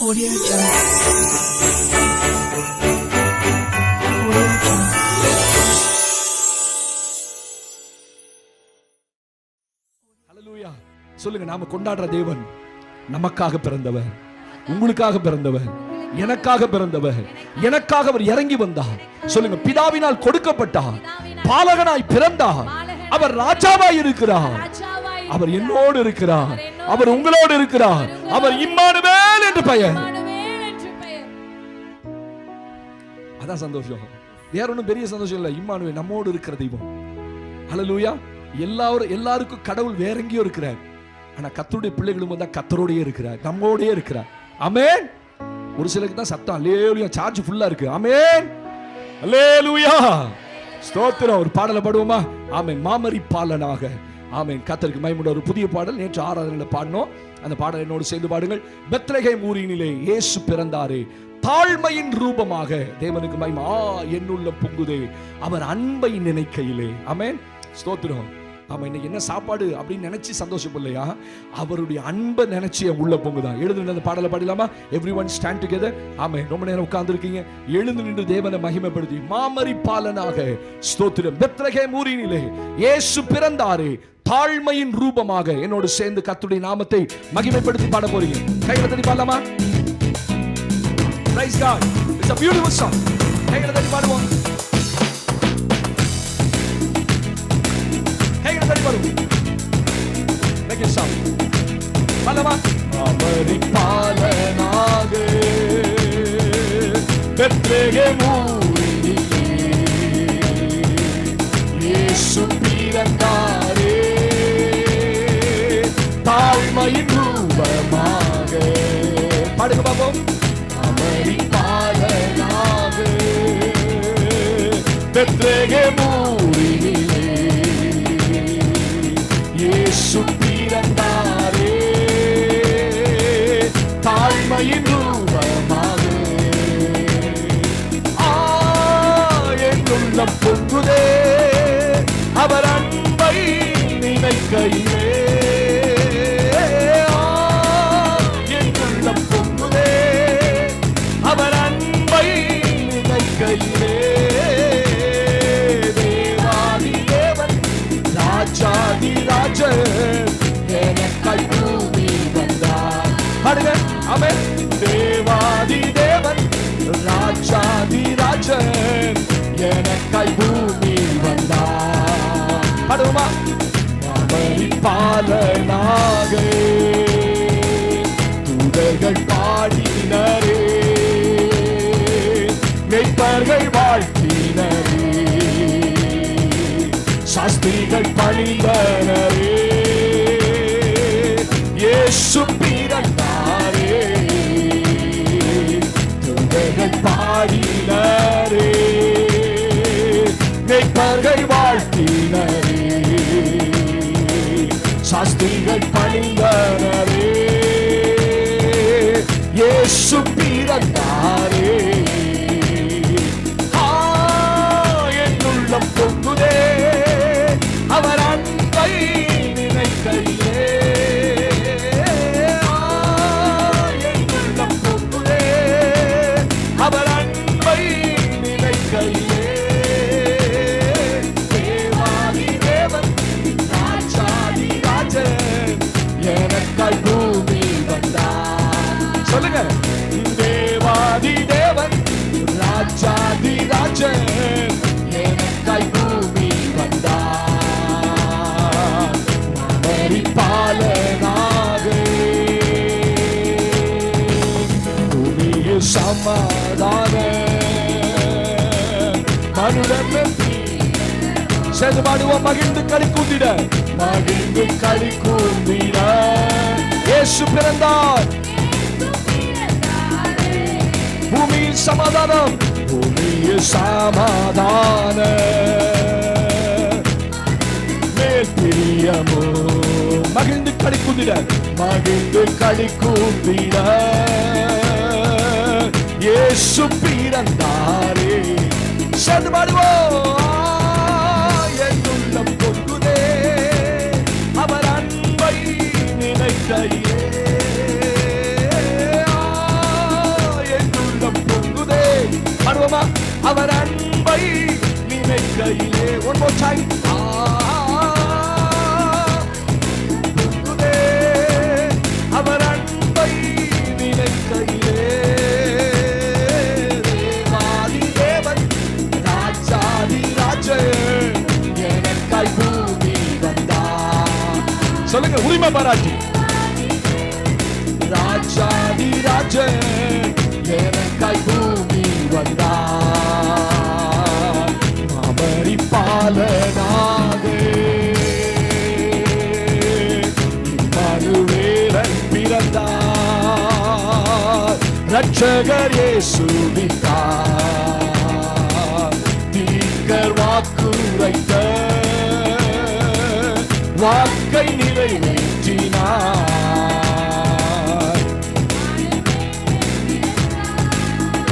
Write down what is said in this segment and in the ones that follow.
Audio Jungle. Audio Jungle. ஹல்லேலூயா. சொல்லுங்க, நாம கொண்டாடுற தேவன் நமக்காக பிறந்தவர், உங்களுக்காக பிறந்தவர், எனக்காக பிறந்தவர். எனக்காக அவர் இறங்கி வந்தார். சொல்லுங்க, பிதாவினால் கொடுக்கப்பட்டார், பாலகனாய் பிறந்தார், அவர் ராஜாவாய் இருக்கிறார், அவர் என்னோடு இருக்கிறார், அவர் உங்களோடு இருக்கிறார், அவர் இம்மானுவேல் என்று பெயர். அதான் சந்தோஷம். வேற ஒன்றும் பெரிய சந்தோஷம் இல்லை. இம்மானுவேல் நம்மோடு இருக்கிற தெய்வம். ஹல்லேலூயா. எல்லாருக்கும் கடவுள் வேற எங்கேயோ இருக்கிறார். ஆனா கர்த்தருடைய பிள்ளைகளும் வந்தா கர்த்தரோடயே இருக்கிறார், நம்மோடயே இருக்கிறார். ஆமென். ஒரு சிலருக்கு தான் சத்தம் அல்லேலூயா, சார்ஜ் ஃபுல்லா இருக்கு. ஆமென், அல்லேலூயா, ஸ்தோத்திரம். ஒரு பாடலை பாடுவோமா? ஆமென். மாமரி பாலனாக. ஆமென். கர்த்தருக்கு மகிமை. ஒரு புதிய பாடல் நேற்று ஆராதனையில பாடினோம். அந்த பாடல் என்னோடு சேர்ந்து பாடுங்கள். பெத்லகேம் ஊரினிலே இயேசு பிறந்தாரே, தாழ்மையின் ரூபமாக. தேவனுக்கு மகிமை. என்னுள்ள பொங்குதே அவர் அன்பை நினைக்கையிலே. ஆமென், ஸ்தோத்திரம். ஆமா, இன்னைக்கு என்ன சாப்பாடு அப்படின்னு நினைச்சு சந்தோஷப்படலையா? அவருடைய அன்பை நினைச்சு உள்ள பொங்குதான். எழுந்து நின்று அந்த பாடலை பாடலாமா? Everyone stand together. ஆமா, ரொம்ப நேரம் உட்கார்ந்து இருக்கீங்க. எழுந்து நின்று தேவனை மகிமைப்படுத்தி மாமரி பாலனாக. ஸ்தோத்திரம். பெத்லகேம் ஊரினிலே இயேசு பிறந்தாரே, தாழ்மையின் ரூபமாக. என்னோடு சேர்ந்து கர்த்தருடைய நாமத்தை மகிமைப்படுத்தி பாட போறீங்க. கைகளை தட்டி பாடலாமா? Praise God. It's a beautiful song. கைகளை தட்டி பாடுவோம். கைகளை தட்டி பாடுவோம். Make it sound. பாடலாமா? மாமரி பாலனாக பெத்லகேம் ஊரினிலே இயேசு பிறந்தாரே, தாழ்மையின் ரூபமாக. பாடுங்க பாப்போம். மாமரி பாலனாக பெத்லகேம் ஊரினிலே இயேசு பிறந்தாரே, தாழ்மையின் ரூபமாக. என்னுள்ள பொங்குதே அவர் அன்பை நினைக்கையிலே. என்னுள்ள பொங்குதே அவர் அன்பை நினைக்கையிலே. தேவாதி தேவன் ராஜாதி ராஜன் எனக்காய் பூமி வந்தார். பாடுங்க. ஆமென். தேவாதி தேவன் ராஜாதி ராஜன் எனக்காய் பூமி வந்தார். பாடுவோமா? மாமரி பாலனாக தூதர்கள் பாடினரே, மேய்ப்பர்கள் வாழ்த்தினரே, சாஸ்திரிகள் பணிந்தனரே, இயேசு பிறந்தாரே, தூதர்கள் பாடினரே, மேய்ப்பர்கள் வாழ்த்தினரே, சாஸ்திரிகள் பணிந்தனரே, இயேசு பிறந்தாரே. என்னுள்ள பொங்குதே அவர் அன்பை நினைக்கையிலே. என்னுள்ள பொங்குதே அவர் அன்பை நினைக்கையிலே. தேவாதி தேவன் ராஜாதி ராஜன் எனக்காய் பூமி வந்தார். சொல்லுங்க. தேவாதி தேவன் ராஜாதி ராஜன் எனக்காய் பூமி வந்தார். மாமரி பாலனாக பூமியில் சமாதான மனுடன் சேர்ந்து பாடுவோம். மகிழ்ந்து களி கூந்திட, மகிழ்ந்து களி கூந்திட இயேசு பிறந்தார். பூமியில் சமாதானம், பூமியில் சமாதான மேல் பிரியமோ. மகிழ்ந்து களி கூந்திட, மகிழ்ந்து களி கூந்திட இயேசு பிறந்தாரே. சேர்ந்து பாடுவோம். என்னுள்ள பொங்குதே அவர் அன்பை நினைக்கையிலே. எனக்காய் பொங்குதே அவர் அன்பை நினைக்கையிலே. தேவாதி தேவன் ராஜாதி ராஜன் எனக்காய் பூமி வந்தார். சொல்லுங்க, உரிமை பாராட்டி. ராஜாதி ராஜன் எனக்காய் பூமி வந்தார். மாமரி பாலனாக இம்மானுவேலன் பிறந்தார். ரட்சகர் இயேசுவித்தார். தீர்க்கர் வாக்குரைத்த வாக்கை நிறைவேற்றினார்.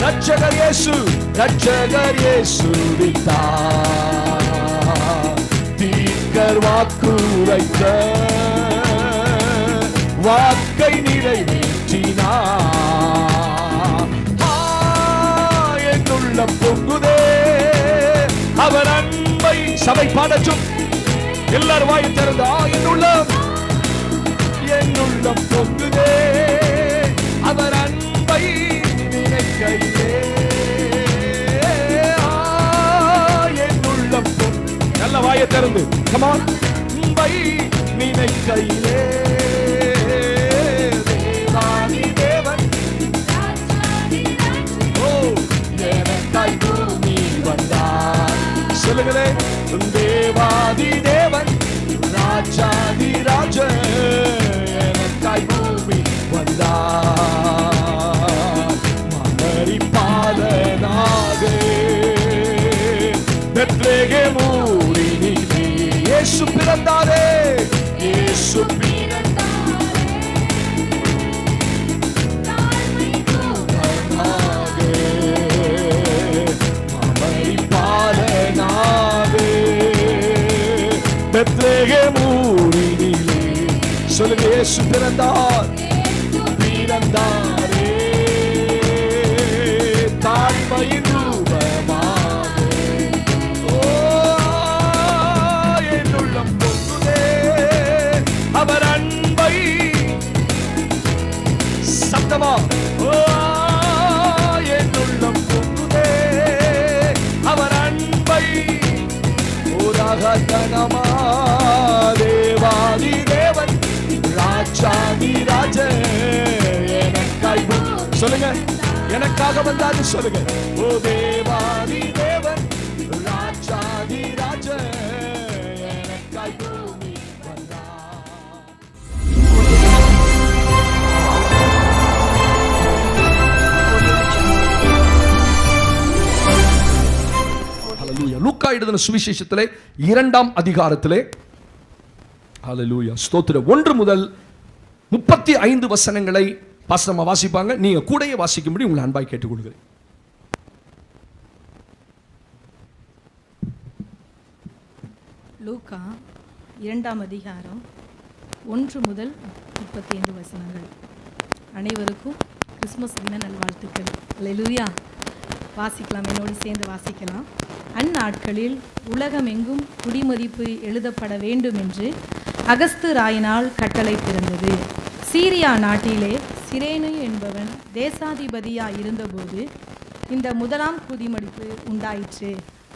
ரட்சகர் இயேசு, ரட்சகர் இயேசுவித்தார். தீர்க்கர் வாக்குரைத்த வாக்கை நிறைவேற்றினார். என்னுள்ள பொங்குதே அவர் அன்பை. சபை பாடச்சும் எல்லாரும் வாயை திறந்து என்னுள்ள பொங்குதே அவர் அன்பை நினைக்கையிலே. என்னுள்ள நல்ல வாயை திறந்து கமான். அன்பை நினைக்கையிலே. தேவாதி தேவன் எனக்காய் பூமி வந்தார். சொல்லுங்களே, தேவாதி தேவன் ராஜாதி ராஜன் எனக்காய் பூமி வந்தார். மாமரி பாலனாக பெத்லகேம் ஊரினிலே இயேசு பிறந்தாரே. இயேசு பெத்லகேம் ஊரினிலே. சொல்லுங்க, இயேசு பிறந்தார். பிறந்தாரே தாழ்மையின் ரூபமாக. என்னுள்ளம் பொங்குதே அவர் அன்பை. சத்தமா என்னுள்ளம் பொங்குதே அவர் அன்பை. உலகத்தனமா தேவாதி தேவன் ராஜாதி ராஜன் எனக்காய். சொல்லுங்க, எனக்காக வந்தாரு. சொல்லுங்க, ஓ தேவாதி தேவன் ராஜாதி ராஜன் எனக்காய் பூமி வந்தார். ஹல்லேலூயா. லூக்கா எழுதின சுவிசேஷத்திலே 2ஆம் அதிகாரத்திலே ஹல்லேலூயா ஸ்தோத்திரம் 1 முதல் 35 வசனங்களை பாஸ்டர் வாசிப்பாங்க. நீங்க கூடயே வாசிக்கும்படி உங்களை அன்பாய் கேட்டுக்கொள்கிறேன். லூக்கா 2ஆம் அதிகாரம் 1 முதல் 35 வசனங்கள். அனைவருக்கும் கிறிஸ்துமஸ் தின நல்வாழ்த்துக்கள். அல்லேலூயா. வாசிக்கலாம், என்னோடு சேர்ந்து வாசிக்கலாம். அந்நாட்களில் உலகமெங்கும் குடிமதிப்பு எழுதப்பட வேண்டும் என்று அகஸ்து ராயினால் கட்டளை பிறந்தது. சீரியா நாட்டிலே சிரேனு என்பவன் தேசாதிபதியாய் இருந்தபோது இந்த முதலாம் குடிமதிப்பு உண்டாயிற்று.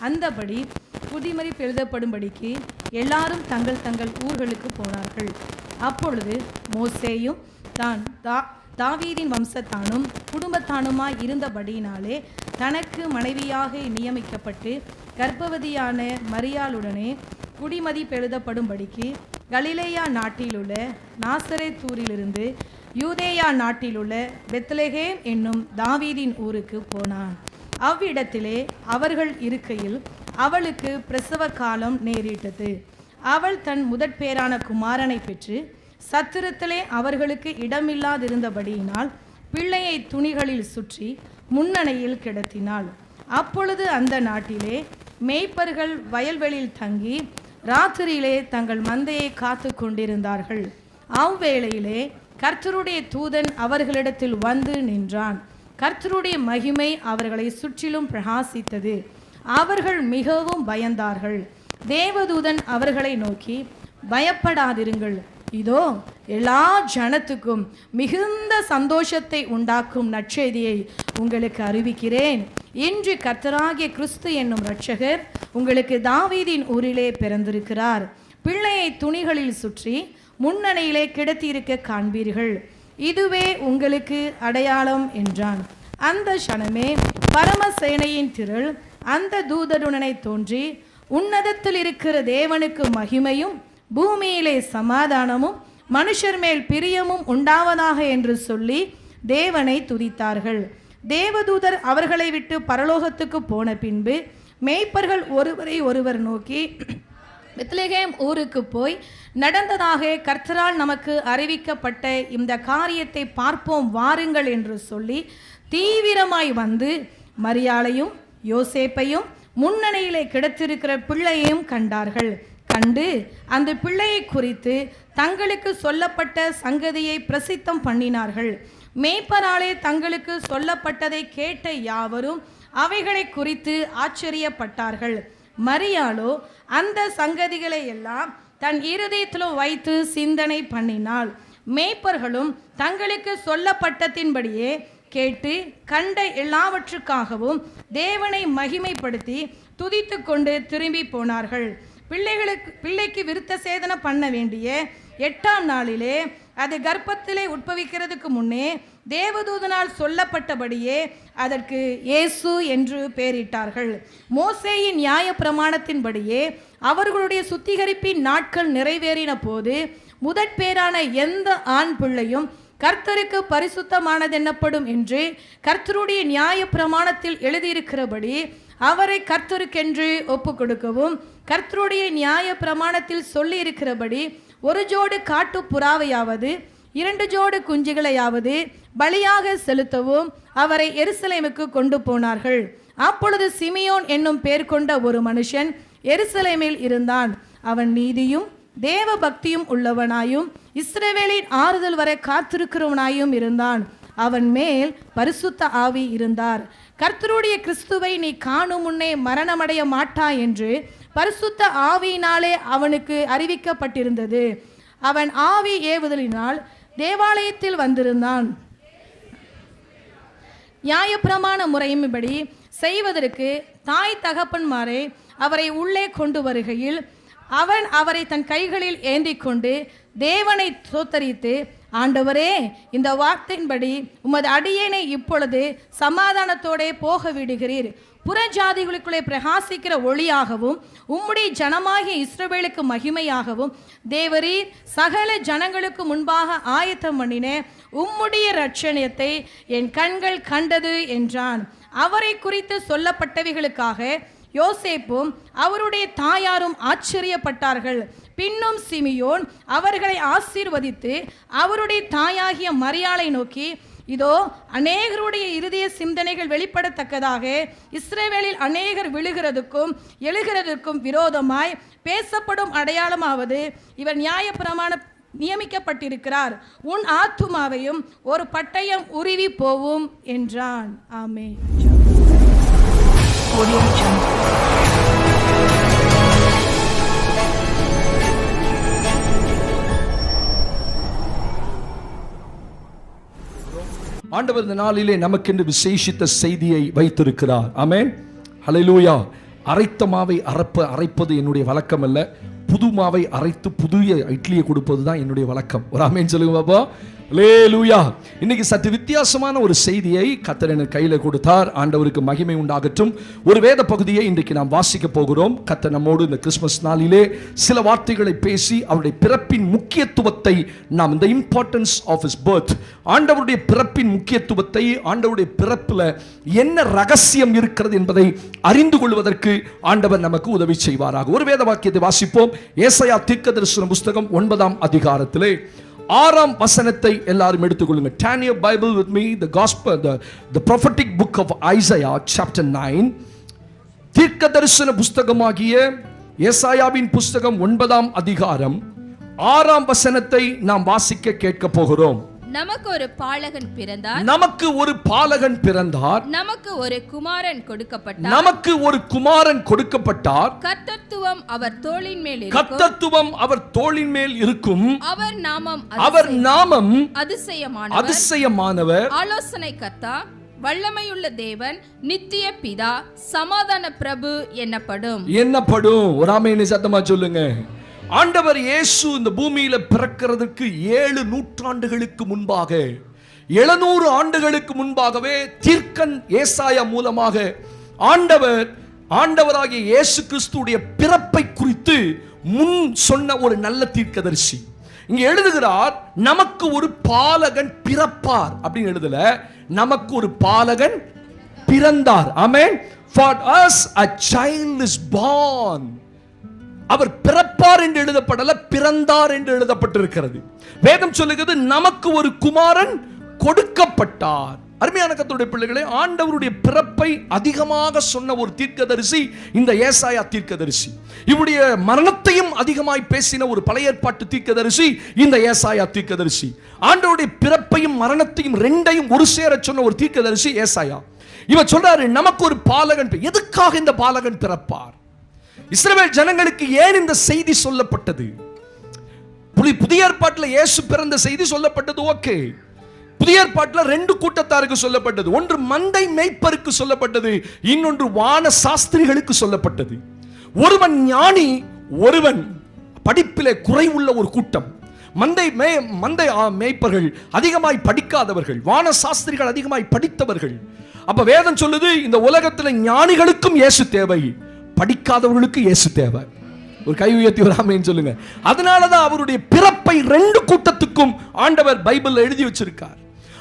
அந்தபடி குடிமதிப்பு எழுதப்படும்படிக்கு எல்லாரும் தங்கள் தங்கள் ஊர்களுக்கு போனார்கள். அப்பொழுது மோசேயும் தான் தாவீதின் வம்சத்தானும் குடும்பத்தானுமாய் இருந்தபடியினாலே தனக்கு மனைவியாக நியமிக்கப்பட்டு கர்ப்பவதியான மரியாளுடனே குடிமதிப்பு எழுதப்படும்படிக்கு கலிலேயா நாட்டிலுள்ள நாசரேத்தூரிலிருந்து யூதேயா நாட்டிலுள்ள பெத்லகேம் என்னும் தாவீதின் ஊருக்கு போனான். அவ்விடத்திலே அவர்கள் இருக்கையில் அவளுக்கு பிரசவ காலம் நேரிட்டது. அவள் தன் முதற்பேரான குமாரனை பெற்று சத்திரத்திலே அவர்களுக்கு இடமில்லாதிருந்தபடியினால் பிள்ளையை துணிகளில் சுற்றி முன்னணையில் கிடத்தினாள். அப்பொழுது அந்த நாட்டிலே மேய்ப்பர்கள் வயல்வெளியில் தங்கி ராத்திரியிலே தங்கள் மந்தையை காத்து கொண்டிருந்தார்கள். அவ்வேளையிலே கர்த்தருடைய தூதன் அவர்களிடத்தில் வந்து நின்றான். கர்த்தருடைய மகிமை அவர்களை சுற்றிலும் பிரகாசித்தது. அவர்கள் மிகவும் பயந்தார்கள். தேவதூதன் அவர்களை நோக்கி, பயப்படாதிருங்கள், இதோ எல்லா ஜனத்துக்கும் மிகுந்த சந்தோஷத்தை உண்டாக்கும் நற்செய்தியை உங்களுக்கு அறிவிக்கிறேன். இன்று கர்த்தராகிய கிறிஸ்து என்னும் இரட்சகர் உங்களுக்கு தாவீதின் ஊரிலே பிறந்திருக்கிறார். பிள்ளையை துணிகளில் சுற்றி முன்னணியிலே கிடத்தியிருக்க காண்பீர்கள். இதுவே உங்களுக்கு அடையாளம் என்றான். அந்த க்ஷணமே பரமசேனையின் திரள் அந்த தூதனுடனே தோன்றி, உன்னதத்தில் இருக்கிற தேவனுக்கு மகிமையும் பூமியிலே சமாதானமும் மனுஷர் மேல் பிரியமும் உண்டாவதாக என்று சொல்லி தேவனை துதித்தார்கள். தேவதூதர் அவர்களை விட்டு பரலோகத்துக்கு போன பின்பு மேய்ப்பர்கள் ஒருவரை ஒருவர் நோக்கி, பெத்லகேம் ஊருக்கு போய் நடந்ததாக கர்த்தரால் நமக்கு அறிவிக்கப்பட்ட இந்த காரியத்தை பார்ப்போம் வாருங்கள் என்று சொல்லி தீவிரமாய் வந்து மரியாளையும் யோசேப்பையும் முன்னணியிலே கிடத்திருக்கிற பிள்ளையையும் கண்டார்கள். கண்டு அந்த பிள்ளையை குறித்து தங்களுக்கு சொல்லப்பட்ட சங்கதியை பிரசித்தம் பண்ணினார்கள். மேய்ப்பராலே தங்களுக்கு சொல்லப்பட்டதை கேட்ட யாவரும் அவைகளை குறித்து ஆச்சரியப்பட்டார்கள். மரியாளோ அந்த சங்கதிகளை எல்லாம் தன் இருதயத்திலும் வைத்து சிந்தனை பண்ணினாள். மேய்ப்பர்களும் தங்களுக்கு சொல்லப்பட்டதின்படியே கேட்டு கண்ட எல்லாவற்றுக்காகவும் தேவனை மகிமைப்படுத்தி துதித்து கொண்டு திரும்பி போனார்கள். பிள்ளைக்கு விருத்த சேதனம் பண்ண வேண்டிய 8ஆம் நாளிலே அது கர்ப்பத்திலே உட்பவிக்கிறதுக்கு முன்னே தேவதூதனால் சொல்லப்பட்டபடியே அதற்கு இயேசு என்று பெயரிட்டார்கள். மோசேயின் நியாய பிரமாணத்தின்படியே அவர்களுடைய சுத்திகரிப்பின் நாட்கள் நிறைவேறின போது முதற்பேரான எந்த ஆண் பிள்ளையும் கர்த்தருக்கு பரிசுத்தமானதென்னப்படும் என்று கர்த்தருடைய நியாய பிரமாணத்தில் எழுதியிருக்கிறபடி அவரை கர்த்தருக்கென்று ஒப்பு கொடுக்கவும், கர்த்தருடைய நியாய பிரமாணத்தில் சொல்லி இருக்கிறபடி 1 ஜோடு காட்டு புறாவையாவது 2 ஜோடு குஞ்சுகளையாவது பலியாக செலுத்தவும் அவரை எருசலேமுக்கு கொண்டு போனார்கள். அப்பொழுது சிமியோன் என்னும் பெயர் கொண்ட ஒரு மனுஷன் எருசலேமில் இருந்தான். அவன் நீதியும் தேவ பக்தியும் உள்ளவனாயும் இஸ்ரவேலின் ஆறுதல் வரை காத்திருக்கிறவனாயும் இருந்தான். அவன் மேல் பரிசுத்த ஆவி இருந்தார். கர்த்தருடைய கிறிஸ்துவை நீ காணும் முன்னே மரணமடைய மாட்டாய் என்று பரிசுத்த ஆவியினாலே அவனுக்கு அறிவிக்கப்பட்டிருந்தது. அவன் ஆவி ஏவுதலினால் தேவாலயத்தில் வந்திருந்தான். நியாயப்பிரமாண முறையின்படி செய்வதற்கு தாய் தகப்பன்மாரை அவரை உள்ளே கொண்டு வருகையில் அவன் அவரை தன் கைகளில் ஏந்தி கொண்டு தேவனை ஸ்தோத்தரித்து, ஆண்டவரே, இந்த வார்த்தையின்படி உமது அடியேனை இப்பொழுது சமாதானத்தோடே போக விடுகிறீர். புறஜாதிகளுக்குள்ளே பிரகாசிக்கிற ஒளியாகவும் உம்முடைய ஜனமாகிய இஸ்ரவேலுக்கு மகிமையாகவும் தேவரீர் சகல ஜனங்களுக்கு முன்பாக ஆயத்தம் பண்ணின உம்முடைய இரட்சணியத்தை என் கண்கள் கண்டது என்றான். அவரை குறித்து சொல்லப்பட்டவைகளுக்காக யோசேப்பும் அவருடைய தாயாரும் ஆச்சரியப்பட்டார்கள். பின்னும் சிமியோன் அவர்களை ஆசீர்வதித்து அவருடைய தாயாகிய மரியாளை நோக்கி, இதோ அநேகருடைய இருதய சிந்தனைகள் வெளிப்படத்தக்கதாக இஸ்ரவேலில் அநேகர் விழுகிறதுக்கும் எழுகிறதுக்கும் விரோதமாய் பேசப்படும் அடையாளமாவது இவர் நியாயப்பிரமாண நியமிக்கப்பட்டிருக்கிறார். உன் ஆத்துமாவையும் ஒரு பட்டயம் உருவி போவும் என்றான். ஆமென். ஆண்டவர் இந்த நாளிலே நமக்கென்று விசேஷித்த செய்தியை வைத்திருக்கிறார். ஆமென். ஹல்லேலூயா. அரைத்த மாவை அரைப்பது என்னுடைய வழக்கம் அல்ல. புது மாவை அரைத்து புதிய இட்லியை கொடுப்பது தான் என்னுடைய வழக்கம். ஒரு ஆமென் சொல்லுங்க பாப்பா. ஹல்லேலூயா. இன்னைக்கு சற்று வித்தியாசமான ஒரு செய்தியை கர்த்தர் எனக்கு கையில் கொடுத்தார். ஆண்டவருக்கு மகிமை உண்டாகட்டும். ஒரு வேத பகுதியை இன்றைக்கு நாம் வாசிக்க போகிறோம். கர்த்தர் நம்மோடு இந்த கிறிஸ்மஸ் நாளிலே சில வார்த்தைகளை பேசி அவருடைய பிறப்பின் முக்கியத்துவத்தை நாம் இந்த இம்பார்ட்டன்ஸ் ஆஃப் ஹிஸ் பர்த், ஆண்டவருடைய பிறப்பின் முக்கியத்துவத்தை, ஆண்டவருடைய பிறப்பில் என்ன ரகசியம் இருக்கிறது என்பதை அறிந்து கொள்வதற்கு ஆண்டவர் நமக்கு உதவி செய்வாராக. ஒரு வேத வாக்கியத்தை வாசிப்போம். ஏசாயா தீர்க்கதரிசன புஸ்தகம் 9ஆம் அதிகாரத்திலே 6ஆம் வசனத்தை எல்லாரும் எடுத்துக்கொள்ளுங்க. Turn your Bible with me, the gospel, the prophetic book of Isaiah chapter 9. தீர்க்கதரிசன புஸ்தகமாகிய ஏசாயாவின் புஸ்தகம் 9ஆம் அதிகாரம் 6ஆம் வசனத்தை நாம் வாசிக்க கேட்க போகிறோம். நமக்கு ஒரு பாலகன் பிறந்தார், நமக்கு ஒரு பாலகன் பிறந்தார், நமக்கு ஒரு குமாரன் கொடுக்கப்பட்டார், நமக்கு ஒரு குமாரன் கொடுக்கப்பட்டார், கர்த்தத்துவம் கர்த்தத்துவம் அவர் தோளின் மேல் இருக்கும். கர்த்தத்துவம் அவர் தோளின் மேல் இருக்கும். அவர் நாமம் அதிசயமானவர், ஆலோசனை கர்த்தா, வல்லமையுள்ள தேவன், நித்திய பிதா, சமாதான பிரபு என்னப்படும். ஒரு ஆமென் சத்தமா சொல்லுங்க. ஆண்டவர் இயேசு இந்த பூமியில பிறக்கிறதுக்கு 7 நூற்றாண்டுகளுக்கு முன்பாக, 700 ஆண்டுகளுக்கு முன்பாகவே தீர்க்கன் ஏசாயா மூலமாக ஆண்டவராகிய இயேசு கிறிஸ்துடைய பிறப்பை குறித்து முன் சொன்ன ஒரு நல்ல தீர்க்கதரிசி. இங்க எழுதுகிறார், நமக்கு ஒரு பாலகன் பிறப்பார் அப்படின்னு எழுதல, நமக்கு ஒரு பாலகன் பிறந்தார். ஆமென். For us a child is born. அவர் பிறப்பார் என்று எழுதப்படல, பிறந்தார் என்று எழுதப்பட்டிருக்கிறது. வேதம் சொல்லுகிறது, நமக்கு ஒரு குமாரன் கொடுக்கப்பட்டார். அருமையான கர்த்தருடைய பிள்ளைகளே, ஆண்டவருடைய பிறப்பை அதிகமாக சொன்ன ஒரு தீர்க்கதரிசி இந்த ஏசாயா தீர்க்கதரிசி. இவருடைய மரணத்தையும் அதிகமாய் பேசின ஒரு பழைய ஏற்பாட்டு தீர்க்கதரிசி இந்த ஏசாயா தீர்க்கதரிசி. ஆண்டவருடைய பிறப்பையும் மரணத்தையும் ரெண்டையும் ஒரு சேர சொன்ன ஒரு தீர்க்கதரிசி ஏசாயா. இவர் சொல்றாரு, நமக்கு ஒரு பாலகன். எதுக்காக இந்த பாலகன் பிறப்பார்? இஸ்ரவேல் ஜனங்களுக்கு ஏன் இந்த செய்தி சொல்லப்பட்டது? புதிய ஏற்பாட்டில் இயேசு பிறந்த செய்தி சொல்லப்பட்டது, ஓகே. புதிய ஏற்பாட்டில் 2 கூட்டத்தாருக்கு சொல்லப்பட்டது. ஒன்று மந்தை மேய்ப்பருக்கு சொல்லப்பட்டது, இன்னொன்று வான சாஸ்திரிகளுக்கு சொல்லப்பட்டது. ஒருவன் ஞானி, ஒருவன் படிப்பிலே குறைவுள்ள ஒரு கூட்டம். மந்தை மேய்ப்பர்கள் அதிகமாய் படிக்காதவர்கள், வான சாஸ்திரிகள் அதிகமாய் படித்தவர்கள். அப்ப வேதம் சொல்லுது, இந்த உலகத்தில் ஞானிகளுக்கும் இயேசு தேவை, படிக்காதவர்களுக்கு இயேசு தேவை. ஒரு கை உயர்த்தி ஒரு ஆமென் சொல்லுங்க. அதனாலதான் அவருடைய பிறப்பை 2 கூட்டத்துக்கும் ஆண்டவர் பைபிள்ல எழுதி வச்சிருக்கார்.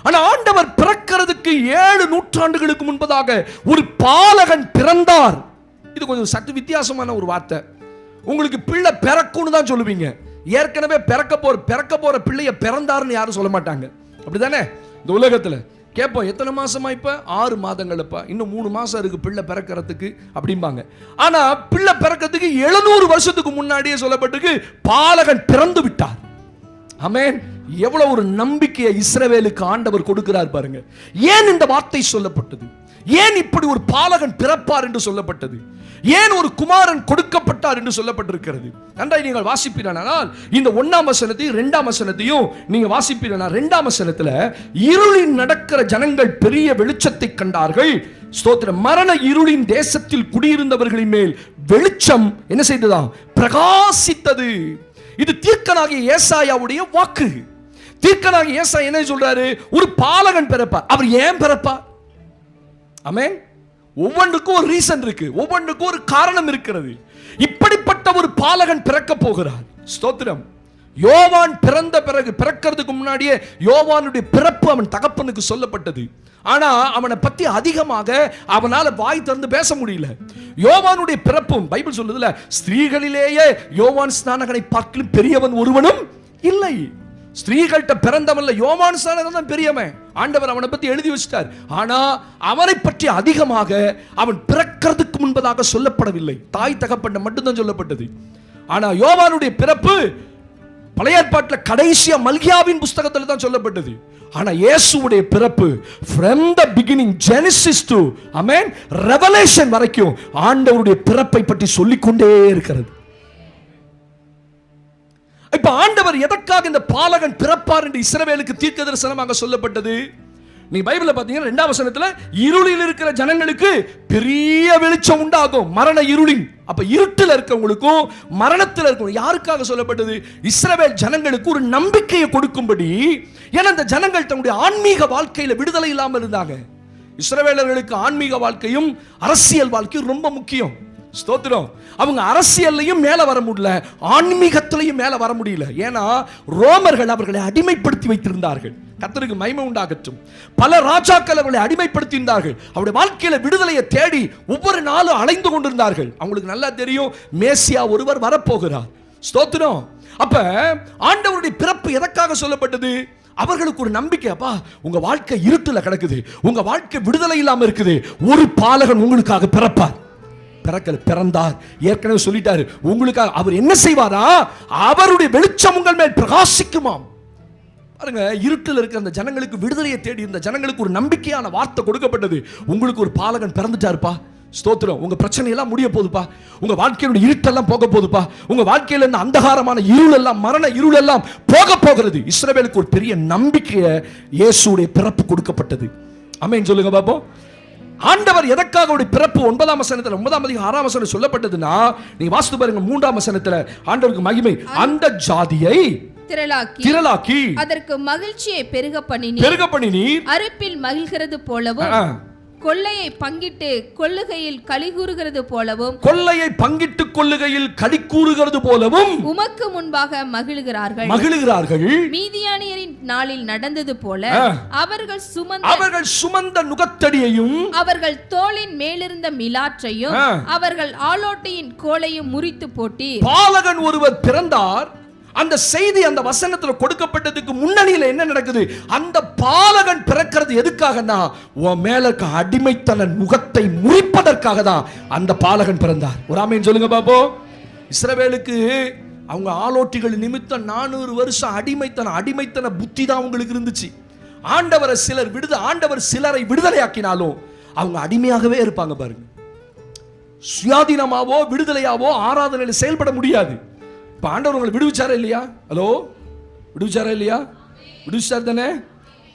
ஆனா ஆண்டவர் பிறக்கிறதுக்கு 7 நூற்றாண்டுகளுக்கு முன்பதாக ஒரு பாலகன் பிறந்தார். இது கொஞ்சம் சற்று வித்தியாசமான ஒரு வார்த்தை. உங்களுக்கு பிள்ளை பிறக்கும்னு தான் சொல்லுவீங்க. ஏற்கனவே பிறக்க போற பிள்ளைய பிறந்தாருன்னு யாரும் சொல்ல மாட்டாங்க. அப்படிதானே? இந்த உலகத்துல கேட்போம், எத்தனை மாசமா? இப்ப 6 மாதங்கள்ப்பா, இன்னும் 3 மாசம் இருக்கு பிள்ளை பிறக்கிறதுக்கு அப்படிம்பாங்க. ஆனா பிள்ளை பிறக்கிறதுக்கு 700 வருஷத்துக்கு முன்னாடியே சொல்லப்பட்டிருக்கு, பாலகன் பிறந்து விட்டார். ஆமென். எவ்வளவு ஒரு நம்பிக்கையை இஸ்ரவேலுக்கு ஆண்டவர் கொடுக்கிறார் பாருங்க. ஏன் இந்த வார்த்தை சொல்லப்பட்டது? ஏன் இப்படி ஒரு பாலகன் பிறப்பார் என்று சொல்லப்பட்டது? ஏன் ஒரு குமாரன் கொடுக்கப்பட்டார் என்று சொல்லப்பட்டிருக்கிறது? நன்றாய் நீங்கள் வாசிப்பீரானால் இந்த 1ஆம் வசனத்தையும் 2ஆம் வசனத்தையும் நீங்க வாசிப்பீரானால், 2ஆம் வசனத்துல இருளில் நடக்கிற ஜனங்கள் பெரிய வெளிச்சத்தை கண்டார்கள். ஸ்தோத்திரம். மரண இருளின் தேசத்தில் குடியிருந்தவர்களின் மேல் வெளிச்சம் என்ன செய்ததாம்? பிரகாசித்தது. இது தீர்க்கனாகிய ஏசாயாவுடைய வாக்கு. தீர்க்கனாகிய ஏசாயா என்ன சொல்றாரு? ஒரு பாலகன் பிறப்பார். அவர் ஏன் பிறப்பார்? ஆமென். ஒவ்வொன்றுக்கும் ஒரு ரீசன் இருக்கு, ஒவ்வொன்றுக்கும் ஒரு காரணம் இருக்கிறது. இப்படிப்பட்ட ஒரு பாலகன் பிறக்க போகிறார். ஸ்தோத்திரம். யோவான் பிறந்த பிறகு, பிறக்கிறதுக்கு முன்னாடியே யோவானுடைய பிறப்பு அவன் தகப்பனுக்கு சொல்லப்பட்டது. ஆனா அவனை பத்தி அதிகமாக அவனால வாய் திறந்து பேச முடியல. யோவானுடைய பிறப்பும் பைபிள் சொல்லுதுல, ஸ்திரீகளிலேயே யோவான் ஸ்நானகனை பார்க்கிலும் பெரியவன் ஒருவனும் இல்லை. ஸ்திரீகள்கிட்ட பிறந்தவன்ல யோவான் ஸ்நானகன் தான் பெரியவன். ஆண்டவர் அவனை பத்தி எழுதி வச்சிட்டார். ஆனா அவனை பற்றி அதிகமாக அவன் பிறக்கிறதுக்கு முன்பதாக சொல்லப்படவில்லை. தாய் தகப்பன் மட்டும்தான் சொல்லப்பட்டது. ஆனா யோவானுடைய பிறப்பு பழைய ஏற்பாட்டில் கடைசியா மல்கியாவின் புஸ்தகத்தில் தான் சொல்லப்பட்டது. ஆனா இயேசுவுடைய பிறப்பு from the beginning, Genesis to amen Revelation வரைக்கும் ஆண்டவருடைய பிறப்பை பற்றி சொல்லிக்கொண்டே இருக்கிறது. இப்ப ஆண்டவர் எதற்காக இந்த பாலகன் பிறப்பார் என்று இஸ்ரவேலுக்கு தீர்க்க தரிசனமாக சொல்லப்பட்டது? நீங்க பைபிள்ல பாத்தீங்கன்னா 2ஆம் வசனத்துல இருளில் இருக்கிற ஜனங்களுக்கு பெரிய வெளிச்சம் உண்டாகும். மரண இருளின், அப்ப இருட்டில் இருக்கவங்களுக்கும் மரணத்தில் இருக்கவங்க யாருக்காக சொல்லப்பட்டது? இஸ்ரவேல் ஜனங்களுக்கு ஒரு நம்பிக்கையை கொடுக்கும்படி. ஏன்னா இந்த ஜனங்கள் தங்களுடைய ஆன்மீக வாழ்க்கையில விடுதலை இல்லாமல் இருந்தாங்க. இஸ்ரவேலர்களுக்கு ஆன்மீக வாழ்க்கையும் அரசியல் வாழ்க்கையும் ரொம்ப முக்கியம். ஸ்தோத்திரம். அவங்க அரசியல்லையும் மேல வர முடியல, ஆன்மீகத்திலையும் மேல வர முடியல. ஏன்னா ரோமர்கள் அவர்களை அடிமைப்படுத்தி வைத்திருந்தார்கள். கர்த்தருக்கு மகிமை உண்டாகட்டும். பல ராஜாக்கள் அவர்களை அடிமைப்படுத்தி இருந்தார்கள். அவருடைய வாழ்க்கையில விடுதலையை தேடி ஒவ்வொரு நாளும் அலைந்து கொண்டிருந்தார்கள். அவங்களுக்கு நல்லா தெரியும், மேசியா ஒருவர் வரப்போகிறார். ஸ்தோத்திரம். அப்ப ஆண்டவருடைய பிறப்பு எதற்காக சொல்லப்பட்டது? அவர்களுக்கு ஒரு நம்பிக்கை. அப்பா, உங்க வாழ்க்கை இருட்டுல கிடக்குது, உங்க வாழ்க்கை விடுதலை இல்லாம இருக்குது, ஒரு பாலகன் உங்களுக்காக பிறப்பார். பிறந்தார். ஏற்கனவே சொல்லிட்டாரு, உங்களுக்காக அவர் என்ன செய்வாரா? அவருடைய வெளிச்சம் உங்கள் மேல் பிரகாசிக்குமாம். பாருங்க, இருட்டில் இருக்கிற அந்த ஜனங்களுக்கு விடுதலையை தேடி இருந்த ஜனங்களுக்கு ஒரு நம்பிக்கையான வார்த்தை கொடுக்கப்பட்டது. உங்களுக்கு ஒரு பாலகன் பிறந்துட்டாருப்பா. ஸ்தோத்திரம். உங்க பிரச்சனை எல்லாம் முடிய போகுதுப்பா. உங்க வாழ்க்கையோட இருட்டெல்லாம் போக போகுதுப்பா. உங்க வாழ்க்கையில இருந்த அந்தகாரமான இருள் எல்லாம், மரண இருள் எல்லாம் போக போகிறது. இஸ்ரவேலுக்கு ஒரு பெரிய நம்பிக்கையை இயேசுடைய பிறப்பு கொடுக்கப்பட்டது. ஆமென் சொல்லுங்க பாப்போம். ஆண்டவர் எதற்காக அவருடைய பிறப்பு 9ஆம் வசனத்துல 9ஆம் அதிகாரம் 6ஆம் வசனம் சொல்லப்பட்டதுன்னா, நீங்க வாசித்து பாருங்க 3ஆம் வசனத்துல ஆண்டவருக்கு மகிமை. அந்த ஜாதியை திரளாக்கி அதற்கு மகிழ்ச்சியை பெருக பண்ணினீர். அறுப்பில் மகிழ்கிறது போலவும் கொள்ளையை பங்கிட்டு கொள்ளுகையில் களி கூறுகிறது போலவும் உமக்கு முன்பாக மகிழுகிறார்கள். மீதியானியரின் நாளில் நடந்தது போல அவர்கள் சுமந்த நுகத்தடியையும் அவர்கள் தோளின் மேலிருந்த மிலாற்றையும் அவர்கள் ஆலோட்டியின் கோலையும் முறித்து போட்டீர். பாலகன் ஒருவர் பிறந்தார். அந்த செய்தி அந்த வசனத்துல கொடுக்கப்பட்டதுக்கு முன்னணியில என்ன நடக்குது? அந்த பாலகன் பிறக்கிறது எதுக்காகனா, உன் மேல இருக்க அடிமைத்தன நுகத்தை முறிப்பதற்காக தான் அந்த பாலகன் பிறந்தார். ஒரு ஆமென் சொல்லுங்க பாப்போம். இஸ்ரவேலுக்கு அவங்க ஆலோட்டிகள் நிமித்தம் 400 வருஷம் அடிமைத்தன புத்தி தான் அவங்களுக்கு இருந்துச்சு. ஆண்டவர் சிலரை விடுதலையாக்கினாலும் அவங்க அடிமையாகவே இருப்பாங்க பாருங்க. சுயாதீனமாவோ விடுதலையாவோ ஆராதனையில் செயல்பட முடியாது. ஆண்டவர் உங்களை விடுவிச்சாரா இல்லையா? ஹலோ, விடுவிச்சாரா இல்லையா? விடுவிச்சார் தானே.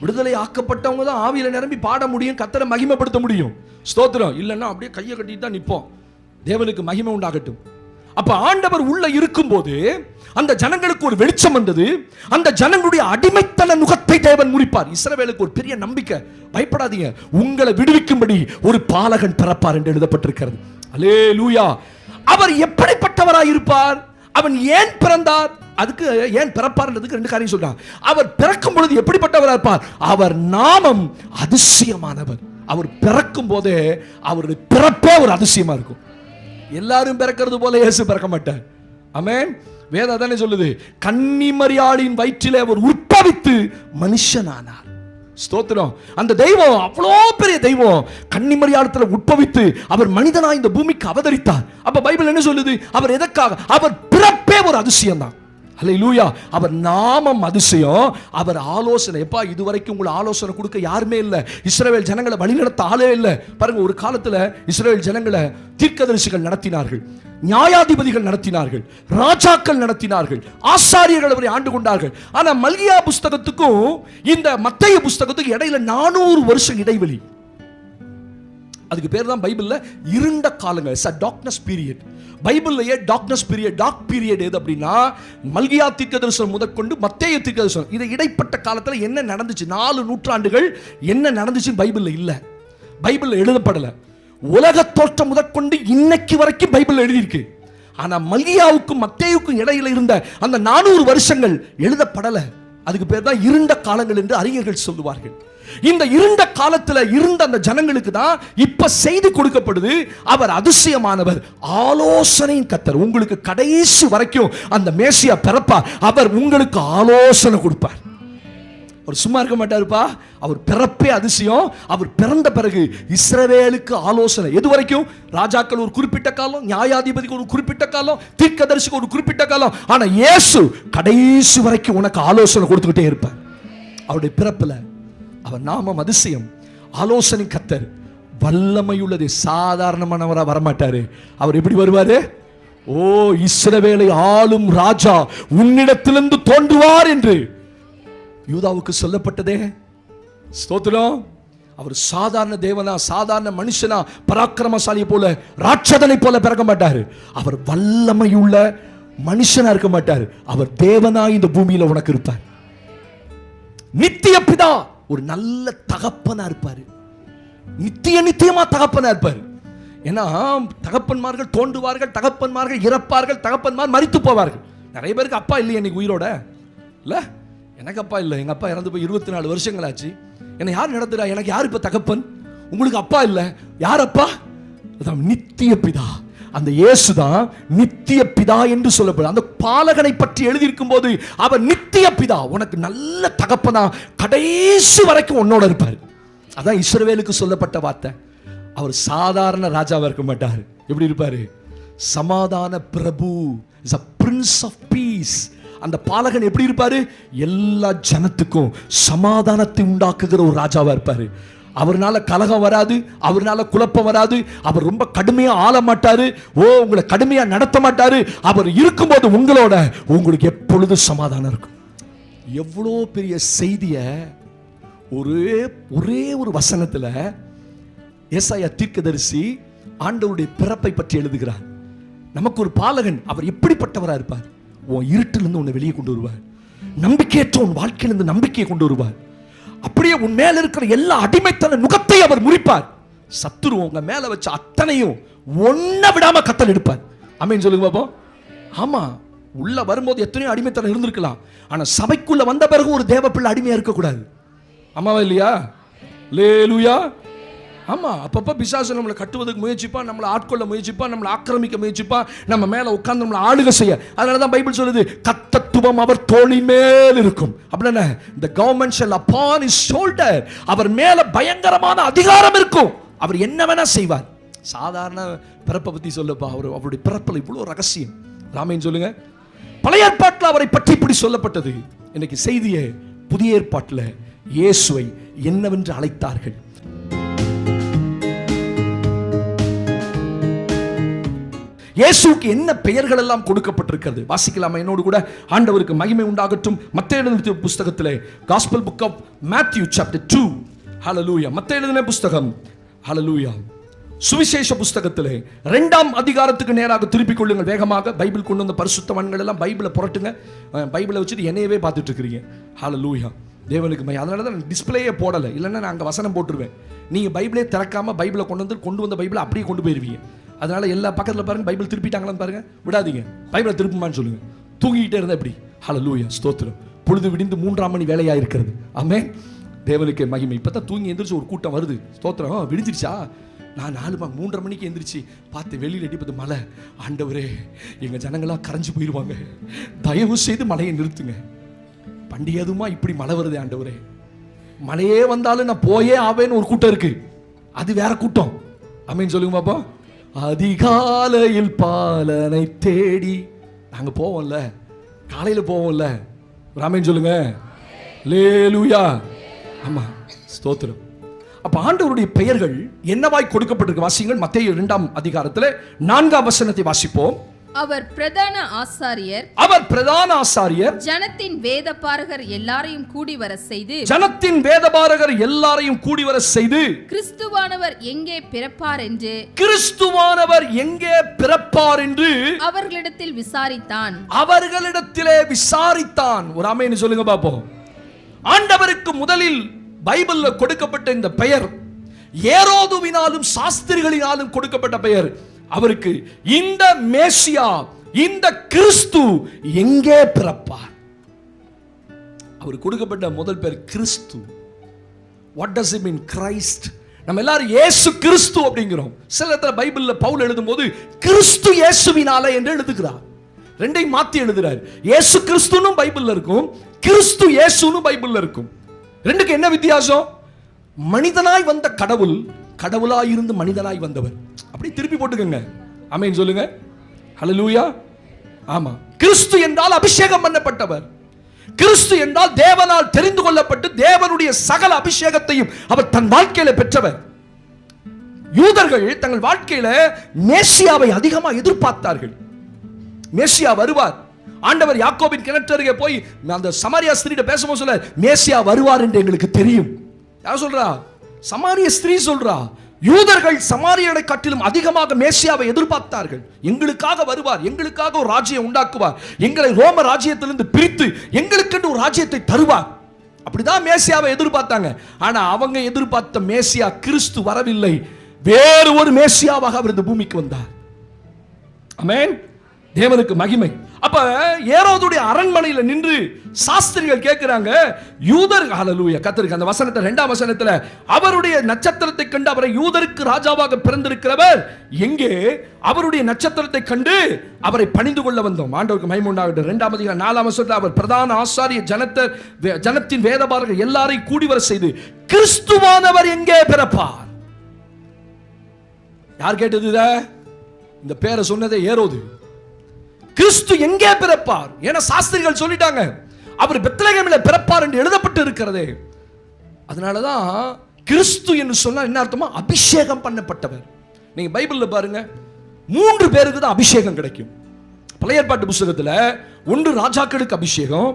விடுதலை ஆக்கப்பட்டவங்க தான் ஆவியில நிரம்பி பாட முடியும், கர்த்தரை மகிமைப்படுத்த முடியும். ஸ்தோத்திரம். இல்லைன்னா அப்படியே கையை கட்டிட்டு தான் நிற்போம். தேவனுக்கு மகிமை உண்டாகட்டும். அப்ப ஆண்டவர் உள்ள இருக்கும்போது அந்த ஜனங்களுக்கு ஒரு வெளிச்சம் வந்தது. அந்த ஜனங்களுடைய அடிமைத்தன நுகத்தை தேவன் முறிப்பார். இஸ்ரவேலுக்கு ஒரு பெரிய நம்பிக்கை. பயப்படாதீங்க, உங்களை விடுவிக்கும்படி ஒரு பாலகன் பிறப்பார் என்று எழுதப்பட்டிருக்கிறது. அல்லேலூயா. அவர் எப்படிப்பட்டவராய் இருப்பார்? அவன் ஏன் பிறந்தார்? அதுக்கு ஏன் பிறப்பார்ன்றதுக்கு 2 காரியம் சொல்றான். அவர் பிறக்கும் பொழுது எப்படிப்பட்டவராக இருப்பார்? அவர் நாமம் அதிசயமானவர். அவர் பிறக்கும் போதே அவருடைய பிறப்பே ஒரு அதிசயமா இருக்கும். எல்லாரும் பிறக்கிறது போல இயேசு பிறக்க மாட்டார். ஆமென். வேதம் அதானே சொல்லுது. கன்னிமரியாளின் வயிற்றிலே அவர் உற்பவித்து மனுஷனானார். ஸ்தோத்திரம். அந்த தெய்வம் அவ்வளோ பெரிய தெய்வம் கன்னிமரியாளத்துல உட்பவித்து அவர் மனிதனாய் இந்த பூமிக்கு அவதரித்தார். அப்ப பைபிள் என்ன சொல்லுது? அவர் எதற்காக? அவர் பிறப்பே ஒரு அதிசயம் தான். அல்லேலூயா. அவர் நாமம் அதிசயம். அவர் ஆலோசனை. எப்பா, இதுவரைக்கும் உங்களை ஆலோசனை கொடுக்க யாருமே இல்லை. இஸ்ரவேல் ஜனங்களை வழிநடத்த ஆளே இல்லை. பாருங்க, ஒரு காலத்துல இஸ்ரவேல் ஜனங்களை தீர்க்கதரிசிகள் நடத்தினார்கள், நியாயாதிபதிகள் நடத்தினார்கள், ராஜாக்கள் நடத்தினார்கள், ஆசாரியர்கள் அவரை ஆண்டு கொண்டார்கள். ஆனா மல்கியா புஸ்தகத்துக்கும் இந்த மத்தேயு புஸ்தகத்துக்கும் இடையில 400 வருஷம் இடைவெளி. அதுக்கு பேர் தான் பைபிள்ல இருண்ட காலங்கள். It's a darkness period. பைபிள்லயே darkness period, டார்க் பீரியட் எது அப்படின்னா, மல்கியா தீர்க்கதரிசனம் முதற்கொண்டு மத்தேயு தீர்க்கதரிசனம். இது இடைப்பட்ட காலத்துல என்ன நடந்துச்சு, 4 நூற்றாண்டுகள் என்ன நடந்துச்சு பைபிள்ல இல்ல, பைபிள்ல எழுதப்படல. உலக தோற்றம் முதற்கொண்டு இன்னைக்கு வரைக்கும் பைபிள் எழுதியிருக்கு. ஆனா மல்கியாவுக்கும் மத்தேயுக்கும் இடையில இருந்த அந்த 400 வருஷங்கள் எழுதப்படல. அதுக்கு பேர் தான் இருண்ட காலங்கள் என்று அறிஞர்கள் சொல்லுவார்கள். இந்த இருண்ட காலத்துல இருந்த அந்த ஜனங்களுக்கு தான் இப்ப செய்தி கொடுக்கப்படுது. அவர் அதிசயமானவர், ஆலோசனையின் கர்த்தர். உங்களுக்கு கடைசி வரைக்கும் அந்த மேசியா பிறப்பார். அவர் உங்களுக்கு ஆலோசனை கொடுப்பார். அவர் சும்மா இருக்க மாட்டாருப்பா. அவர் பிறப்பே அதிசயம். அவர் பிறந்த பிறகு இஸ்ரவேலுக்கு ஆலோசனை. எது வரைக்கும்? ராஜாக்கள் ஒரு குறிப்பிட்ட காலம், நியாயாதிபதிக்கு ஒரு குறிப்பிட்ட காலம், தீர்க்கதரிசிக்கு ஒரு குறிப்பிட்ட காலம். ஆனா இயேசு கடைசி வரைக்கும் உனக்கு ஆலோசனை கொடுத்துக்கிட்டே இருப்பார். அவருடைய பிறப்புல அவர் நாமம் அதிசயம், ஆலோசனை கர்த்தர், வல்லமையுள்ளது. சாதாரணமானவரா வரமாட்டாரு. அவர் எப்படி வருவாரு? ஓ, இஸ்ரவேலை ஆளும் ராஜா உன்னிடத்திலிருந்து தோன்றுவார் என்று யூதாவுக்கு சொல்லப்பட்டதே. ஸ்தோத்திரம். அவர் சாதாரண தேவனா, சாதாரண மனுஷனா, பராக்கிரமசாலி போல, ராட்சதனை போல பிறக்க மாட்டாரு. அவர் வல்லமையுள்ள மனுஷனா இருக்க மாட்டார். அவர் தேவனா இந்த பூமியில உனக்கு இருப்பார். நித்திய பிதா, ஒரு நல்ல தகப்பனா இருப்பாரு. நித்தியமா தகப்பனா இருப்பாரு. ஏன்னா தகப்பன்மார்கள் தோன்றுவார்கள், தகப்பன்மார்கள் இறப்பார்கள், தகப்பன்மார் மரித்து போவார்கள். நிறைய பேருக்கு அப்பா இல்லையா இன்னைக்கு உயிரோட? இல்ல, எனக்கு அப்பா இல்லை. எங்க அப்பா இறந்து போய் 24 வருஷங்கள் ஆச்சு. என்னை யார் நடத்துறா? எனக்கு யார் இப்ப தகப்பன்? உங்களுக்கு அப்பா இல்லை. யார் அப்பா? நித்திய பிதா. அந்த இயேசுதான் நித்திய பிதா என்று சொல்லப்படும். அந்த பாலகனை பற்றி எழுதியிருக்கும் போது அவர் நித்திய பிதா, உனக்கு நல்ல தகப்பனா, கடைசி வரைக்கும் உன்னோட இருப்பார். அதான் இஸ்ரவேலுக்கு சொல்லப்பட்ட வார்த்தை. அவர் சாதாரண ராஜாவா இருக்க மாட்டார். எப்படி இருப்பாரு? சமாதான பிரபு, is a prince of peace. அந்த பாலகன் எப்படி இருப்பாரு? எல்லா ஜனத்துக்கும் சமாதானத்தை உண்டாக்குகிற ஒரு ராஜாவா இருப்பாரு. அவர்னால கலகம் வராது, அவர்னால குழப்பம் வராது, அவர் ரொம்ப கடுமையா ஆள மாட்டாரு, உங்களை கடுமையா நடத்த மாட்டாரு. அவர் இருக்கும்போது உங்களோட உங்களுக்கு எப்பொழுது சமாதானம் இருக்கும். எவ்வளோ பெரிய செய்திய ஒரே ஒரு வசனத்துல ஏசாயா தீர்க்கதரிசி ஆண்டவருடைய பிறப்பை பற்றி எழுதுகிறார். நமக்கு ஒரு பாலகன், அவர் எப்படிப்பட்டவரா இருப்பார்? உன் இருட்டிலிருந்து உன்னை வெளியே கொண்டு வருவார், நம்பிக்கையற்ற உன் வாழ்க்கையிலிருந்து நம்பிக்கையை கொண்டு வருவார். அப்படியே உன் மேல இருக்கிற எல்லா அடிமைத்தன நுகத்தை அவர் முறிப்பார். சத்துரு உங்க மேல வச்ச அத்தனையும் ஒன்ன விடாம கத்தல் எடுப்பார். ஆமென் சொல்லுங்க பாப்போம். ஆமா, உள்ள வரும்போது எத்தனையோ அடிமைத்தனம் இருந்திருக்கலாம், ஆனா சபைக்குள்ள வந்த பிறகு ஒரு தேவ பிள்ளை அடிமையா இருக்கக்கூடாது. ஆமாவா இல்லையா? லேலுயா. ஆமா, அப்பப்ப பிசாசு நம்மளை கட்டுவதற்கு முயற்சிப்பான், நம்மளை ஆட்கொள்ள முயற்சிப்பான், நம்மளை ஆக்கிரமிக்க முயற்சிப்பான், நம்ம மேல உட்கார்ந்து நம்மளை ஆளுகை செய்ய. அதனாலதான் பைபிள் சொல்லுது, கர்த்தத்துவம் அவர் தோளின் மேல் இருக்கும். அப்படின்னா the government shall upon his shoulder. அவர் மேல பயங்கரமான அதிகாரம் இருக்கும். அவர் என்ன வேணா செய்வார். சாதாரண பிறப்பை பத்தி சொல்லப்பா, அவருடைய பிறப்பில் இவ்வளவு ரகசியம். ராமேன் சொல்லுங்க. பழைய ஏற்பாட்டில் அவரை பற்றி இப்படி சொல்லப்பட்டது. இன்னைக்கு செய்தியை புதிய ஏற்பாட்டில் இயேசுவை என்னவென்று அழைத்தார்கள்? இயேசுவுக்கு என்ன பெயர்கள் எல்லாம் கொடுக்கப்பட்டிருக்கிறது வாசிக்கலாமா என்னோடு கூட? ஆண்டவருக்கு மகிமை உண்டாகட்டும். மத்தேயு எழுதின புத்தகத்திலே Gospel book of Matthew chapter 2. ஹalleluya. மத்தேயு எழுதின புத்தகம், ஹalleluya, சுவிசேஷ புத்தகத்திலே 2ஆம் அதிகாரத்துக்கு நேராக திருப்பிக் கொள்ளுங்கள் வேகமாக. பைபிள் கொண்டு வந்த பரிசுத்தவான்கள் எல்லாம் பைபிளை புரட்டுங்க. பைபிளை வச்சுட்டு என்னையவே பார்த்துட்டு இருக்கிறீங்க. ஹalleluya. தேவனுக்கு மை. அதனால தான் டிஸ்பிளேயே போடலை, இல்லைன்னா நான் அங்கே வசனம் போட்டுருவேன். நீங்கள் பைபிளே திறக்காம பைபிளை கொண்டு வந்த பைபிளை அப்படியே கொண்டு போயிருவீங்க. அதனால எல்லா பக்கத்தில் பாருங்க, பைபிள் திருப்பிட்டாங்களான்னு பாருங்க, விடாதீங்க. பைபிளை திருப்புமான்னு சொல்லுங்க. தூங்கிக்கிட்டே இருந்தா எப்படி? ஹalleluya, ஸ்தோத்திரம். பொழுது விடிந்து 3ஆம் மணி வேலையா இருக்கிறது. ஆமென், தேவனுக்கு மகிமை. இப்பதான் தூங்கி எந்திரிச்சு ஒரு கூட்டம் வருது. ஸ்தோத்திரம். விடிஞ்சிருச்சா? நான் 3:30 மணிக்கு எந்திரிச்சு பார்த்து வெளியில் அடிப்பது மழை. ஆண்டவரே, எங்க ஜனங்களா கரைஞ்சு போயிடுவாங்க, தயவு செய்து மழையை நிறுத்துங்க. பண்டிகைதுமா இப்படி மழை வருது ஆண்டவரே, மழையே வந்தாலும் நான் போயே ஆவேன்னு ஒரு கூட்டம் இருக்கு. அது வேற கூட்டம். ஆமென் சொல்லுங்க பாப்பா. அதிகாலையில் பாலனை தேடி நாங்க போவோம்ல, காலையில போவோம்ல. ராமேன் சொல்லுங்க. லேலுயா. ஆமா, ஸ்தோத்திரம். அப்ப ஆண்டவருடைய பெயர்கள் என்னவாய் கொடுக்கப்பட்டிருக்கு வாசிங்கள். மத்தேயு 2ஆம் அதிகாரத்தில் 4ஆம் வசனத்தை வாசிப்போம். அவர் பிரதான ஆசாரியர், ஜனத்தின் வேதபாரகர் எல்லாரையும் கூடி வர செய்து, கிறிஸ்துவானவர் எங்கே பிறப்பார் என்று அவர்களிடத்திலே விசாரித்தான். ஒரு ஆமென் சொல்லுங்க பாப்போம். ஆண்டவருக்கு முதலில் பைபிள்ல கொடுக்கப்பட்ட இந்த பெயர் ஏரோதுவினாலும் சாஸ்திரிகளினாலும் கொடுக்கப்பட்ட பெயர். அவருக்கு இந்த மேசியா, இந்த கிறிஸ்து எங்கே பிறப்பார்? அவர் கொடுக்கப்பட்ட முதல் பெயர் கிறிஸ்து. What does it mean Christ? நம்ம எல்லாரும் இயேசு கிறிஸ்து அப்படிங்கிறோம். சில இடத்துல பைபிள்ல பவுல் எழுதும்போது கிறிஸ்து இயேசுவினாலே என்று எழுதுகிறார். ரெண்டையும் மாத்தி எழுதுறார். இயேசு கிறிஸ்துனும் பைபிள்ல இருக்கும், கிறிஸ்து இயேசுனும் பைபிள்ல இருக்கும். ரெண்டுக்கு என்ன வித்தியாசம்? மனிதனாய் வந்த கடவுள், கடவுளாய் இருந்து மனிதனாய் வந்தவர். அப்படி திருப்பி போட்டுக்கங்க. ஆமென் சொல்லுங்க. ஹல்லேலூயா. ஆமா, கிறிஸ்து என்றால் அபிஷேகம் பண்ணப்பட்டவர். கிறிஸ்து என்றால் தேவனால் தெரிந்து கொள்ளப்பட்டு தேவனுடைய சகல அபிஷேகத்தையும் அவர் தன் வாழ்க்கையில பெற்றவர். யூதர்கள் தங்கள் வாழ்க்கையில மேசியாவை அதிகமாக எதிர்பார்த்தார்கள். மேசியா வருவார். ஆண்டவர் யாக்கோபின் கிணற்றருகே போய் அந்த சமாரியா ஸ்திரீட பேசும்போது சொல்ல, மேசியா வருவார் என்று எங்களுக்கு தெரியும். யார் சொல்றா? சமாரிய ஸ்திரீ சொல்றா. யூதர்கள் சமாரியரை காட்டிலும் அதிகமாக மேசியாவை எதிர்பார்த்தார்கள். எங்களுக்காக வருவார், எங்களுக்காக ஒரு ராஜ்யம் உண்டாக்குவார், எங்களை ரோம ராஜ்யத்திலிருந்து பிரித்து எங்களுக்கு ஒரு ராஜ்யத்தை தருவார். அப்படிதான் மேசியாவை எதிர்பார்த்தாங்க. ஆனா அவங்க எதிர்பார்த்த மேசியா கிறிஸ்து வரவில்லை. வேறு ஒரு மேசியாவாக அவர் இந்த பூமிக்கு வந்தார். ஆமென், தேவனுக்கு மகிமை. அப்ப ஏரோதுடைய அரண்மனையில் நின்று சாஸ்திரிகள் கேட்கிறாங்க, யூதர், ஹல்லேலூயா, கர்த்தருக்கு அந்த வசனத்தை 2ஆம் வசனத்துல அவருடைய நட்சத்திரத்தை கண்டு அவரை யூதருக்கு ராஜாவாக பிறந்திருக்கிறவர் எங்கே? அவருடைய நட்சத்திரத்தை கண்டு அவரை பணிந்து கொள்ள வந்தோம். ஆண்டவருக்கு மகிமை உண்டாகட்டும். 2ஆம் அதிகாரம் 4ஆம் வசனத்துல அவர் பிரதான ஆசாரியர் ஜனத்தின் வேதபாரகர் எல்லாரையும் கூடி வர செய்து, கிறிஸ்துவானவர் எங்கே பிறப்பார்? யார் கேட்டது? இந்த பேரை சொன்னதே ஏரோது. கிறிஸ்து எங்கே பிறப்பார்? ஏன்னா சாஸ்திரிகள் சொல்லிட்டாங்க அவர் பெத்லகேமில் பிறப்பார் என்று எழுதப்பட்டு இருக்கிறதே. அதனாலதான் கிறிஸ்து என்று சொன்னா என்ன அர்த்தமா? அபிஷேகம் பண்ணப்பட்டவர். நீங்க பைபிள்ல பாருங்க, 3 பேருக்கு தான் அபிஷேகம் கிடைக்கும். பழைய ஏற்பாட்டு புத்தகத்துல ஒன்று ராஜாக்களுக்கு அபிஷேகம்,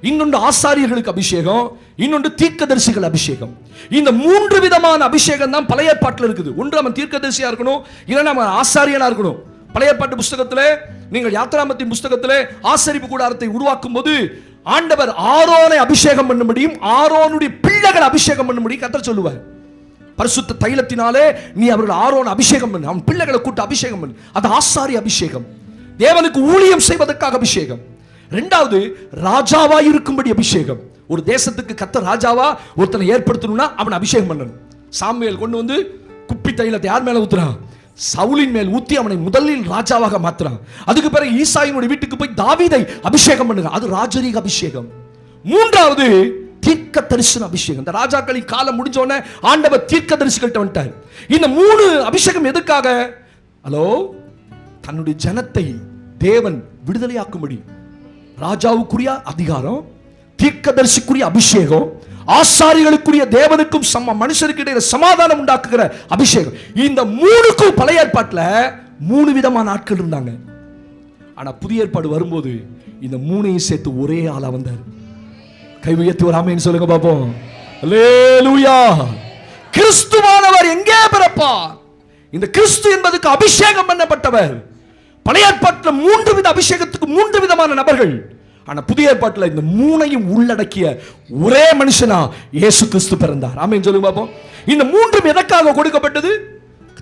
இன்னொன்று ஆசாரியர்களுக்கு அபிஷேகம், இன்னொன்று தீர்க்கதரிசிகள் அபிஷேகம். இந்த 3 விதமான அபிஷேகம் தான் பழைய ஏற்பாட்டில் இருக்குது. ஒன்று நம்ம தீர்க்கதரிசியா இருக்கணும், இல்லைன்னா நம்ம ஆசாரியனா இருக்கணும். பழைய ஏற்பாட்டு புத்தகத்திலே நீங்கள் யாத்திராமத்தின் புத்தகத்திலே ஆசரிப்பு கூடாரத்தை உருவாக்கும் போது ஆண்டவர் ஆரோனை அபிஷேகம் பண்ணும்படியும் ஆரோனுடைய பிள்ளைகள் அபிஷேகம் பண்ணும்படியும் கர்த்தர் சொல்லுவார். பரிசுத்த தைலத்தினாலே நீ அவர்கள் ஆரோன் அபிஷேகம் பண்ணு, அவன் பிள்ளைகளை கூட்ட அபிஷேகம் பண்ணு. அது ஆசாரி அபிஷேகம், தேவனுக்கு ஊழியம் செய்வதற்காக அபிஷேகம். இரண்டாவது ராஜாவாய் இருக்கும்படி அபிஷேகம். ஒரு தேசத்துக்கு கர்த்தர் ராஜாவா ஒருத்தனை ஏற்படுத்தணும்னா அவன் அபிஷேகம் பண்ணணும். சாமுவேல் கொண்டு வந்து குப்பி தைலத்தை யார் மேல ஊத்துறான்? சவுலின் மேல் ஊத்தி அவனை முதலில் ராஜாவாக மாத்துறான். அதுக்கு பிறகு ஈசாயினுடைய வீட்டுக்கு போய் தாவீதை அபிஷேகம் பண்ணுறான். அது ராஜரீக அபிஷேகம். மூன்றாவது தீர்க்க தரிசன அபிஷேகம். இந்த ராஜாக்களின் காலம் முடிஞ்ச உடனே ஆண்டவர் தீர்க்க தரிசிகள்கிட்ட வந்துட்டார். இந்த 3 அபிஷேகம் எதுக்காக? ஹலோ, தன்னுடைய ஜனத்தை தேவன் விடுதலையாக்கும்படி. ராஜாவுக்குரிய அதிகாரம், தீர்க்கதரிசிக்குரிய அபிஷேகம், ஆசாரிகளுக்குரிய தேவனுக்கும் மனுஷருக்கு இடையில சமாதானம் உண்டாக்குகிற அபிஷேகம். இந்த 3க்கும் பழைய ஏற்பாட்டில் 3 விதமான ஆட்கள் இருந்தாங்க. ஆனா புதிய ஏற்பாடு வரும்போது இந்த 3ஐயும் சேர்த்து ஒரே ஆளா வந்தார். கை உயர்த்தி ஒரு ஆமென் சொல்லுங்க பாப்போம். அல்லேலூயா. கிறிஸ்துவானவர் எங்கே பிறப்பார்? இந்த கிறிஸ்து என்பதுக்கு அபிஷேகம் பண்ணப்பட்டவர். பழைய ஏற்பாட்டில் 3 வித அபிஷேகத்துக்கு 3 விதமான நபர்கள். ஆனா புதிய ஏற்பாட்டில் இந்த 3ஐயும் உள்ளடக்கிய ஒரே மனுஷனா இயேசு கிறிஸ்து பிறந்தார். ஆமென் சொல்லுங்க பாப்போம். இந்த 3ம் எதற்காக கொடுக்கப்பட்டது?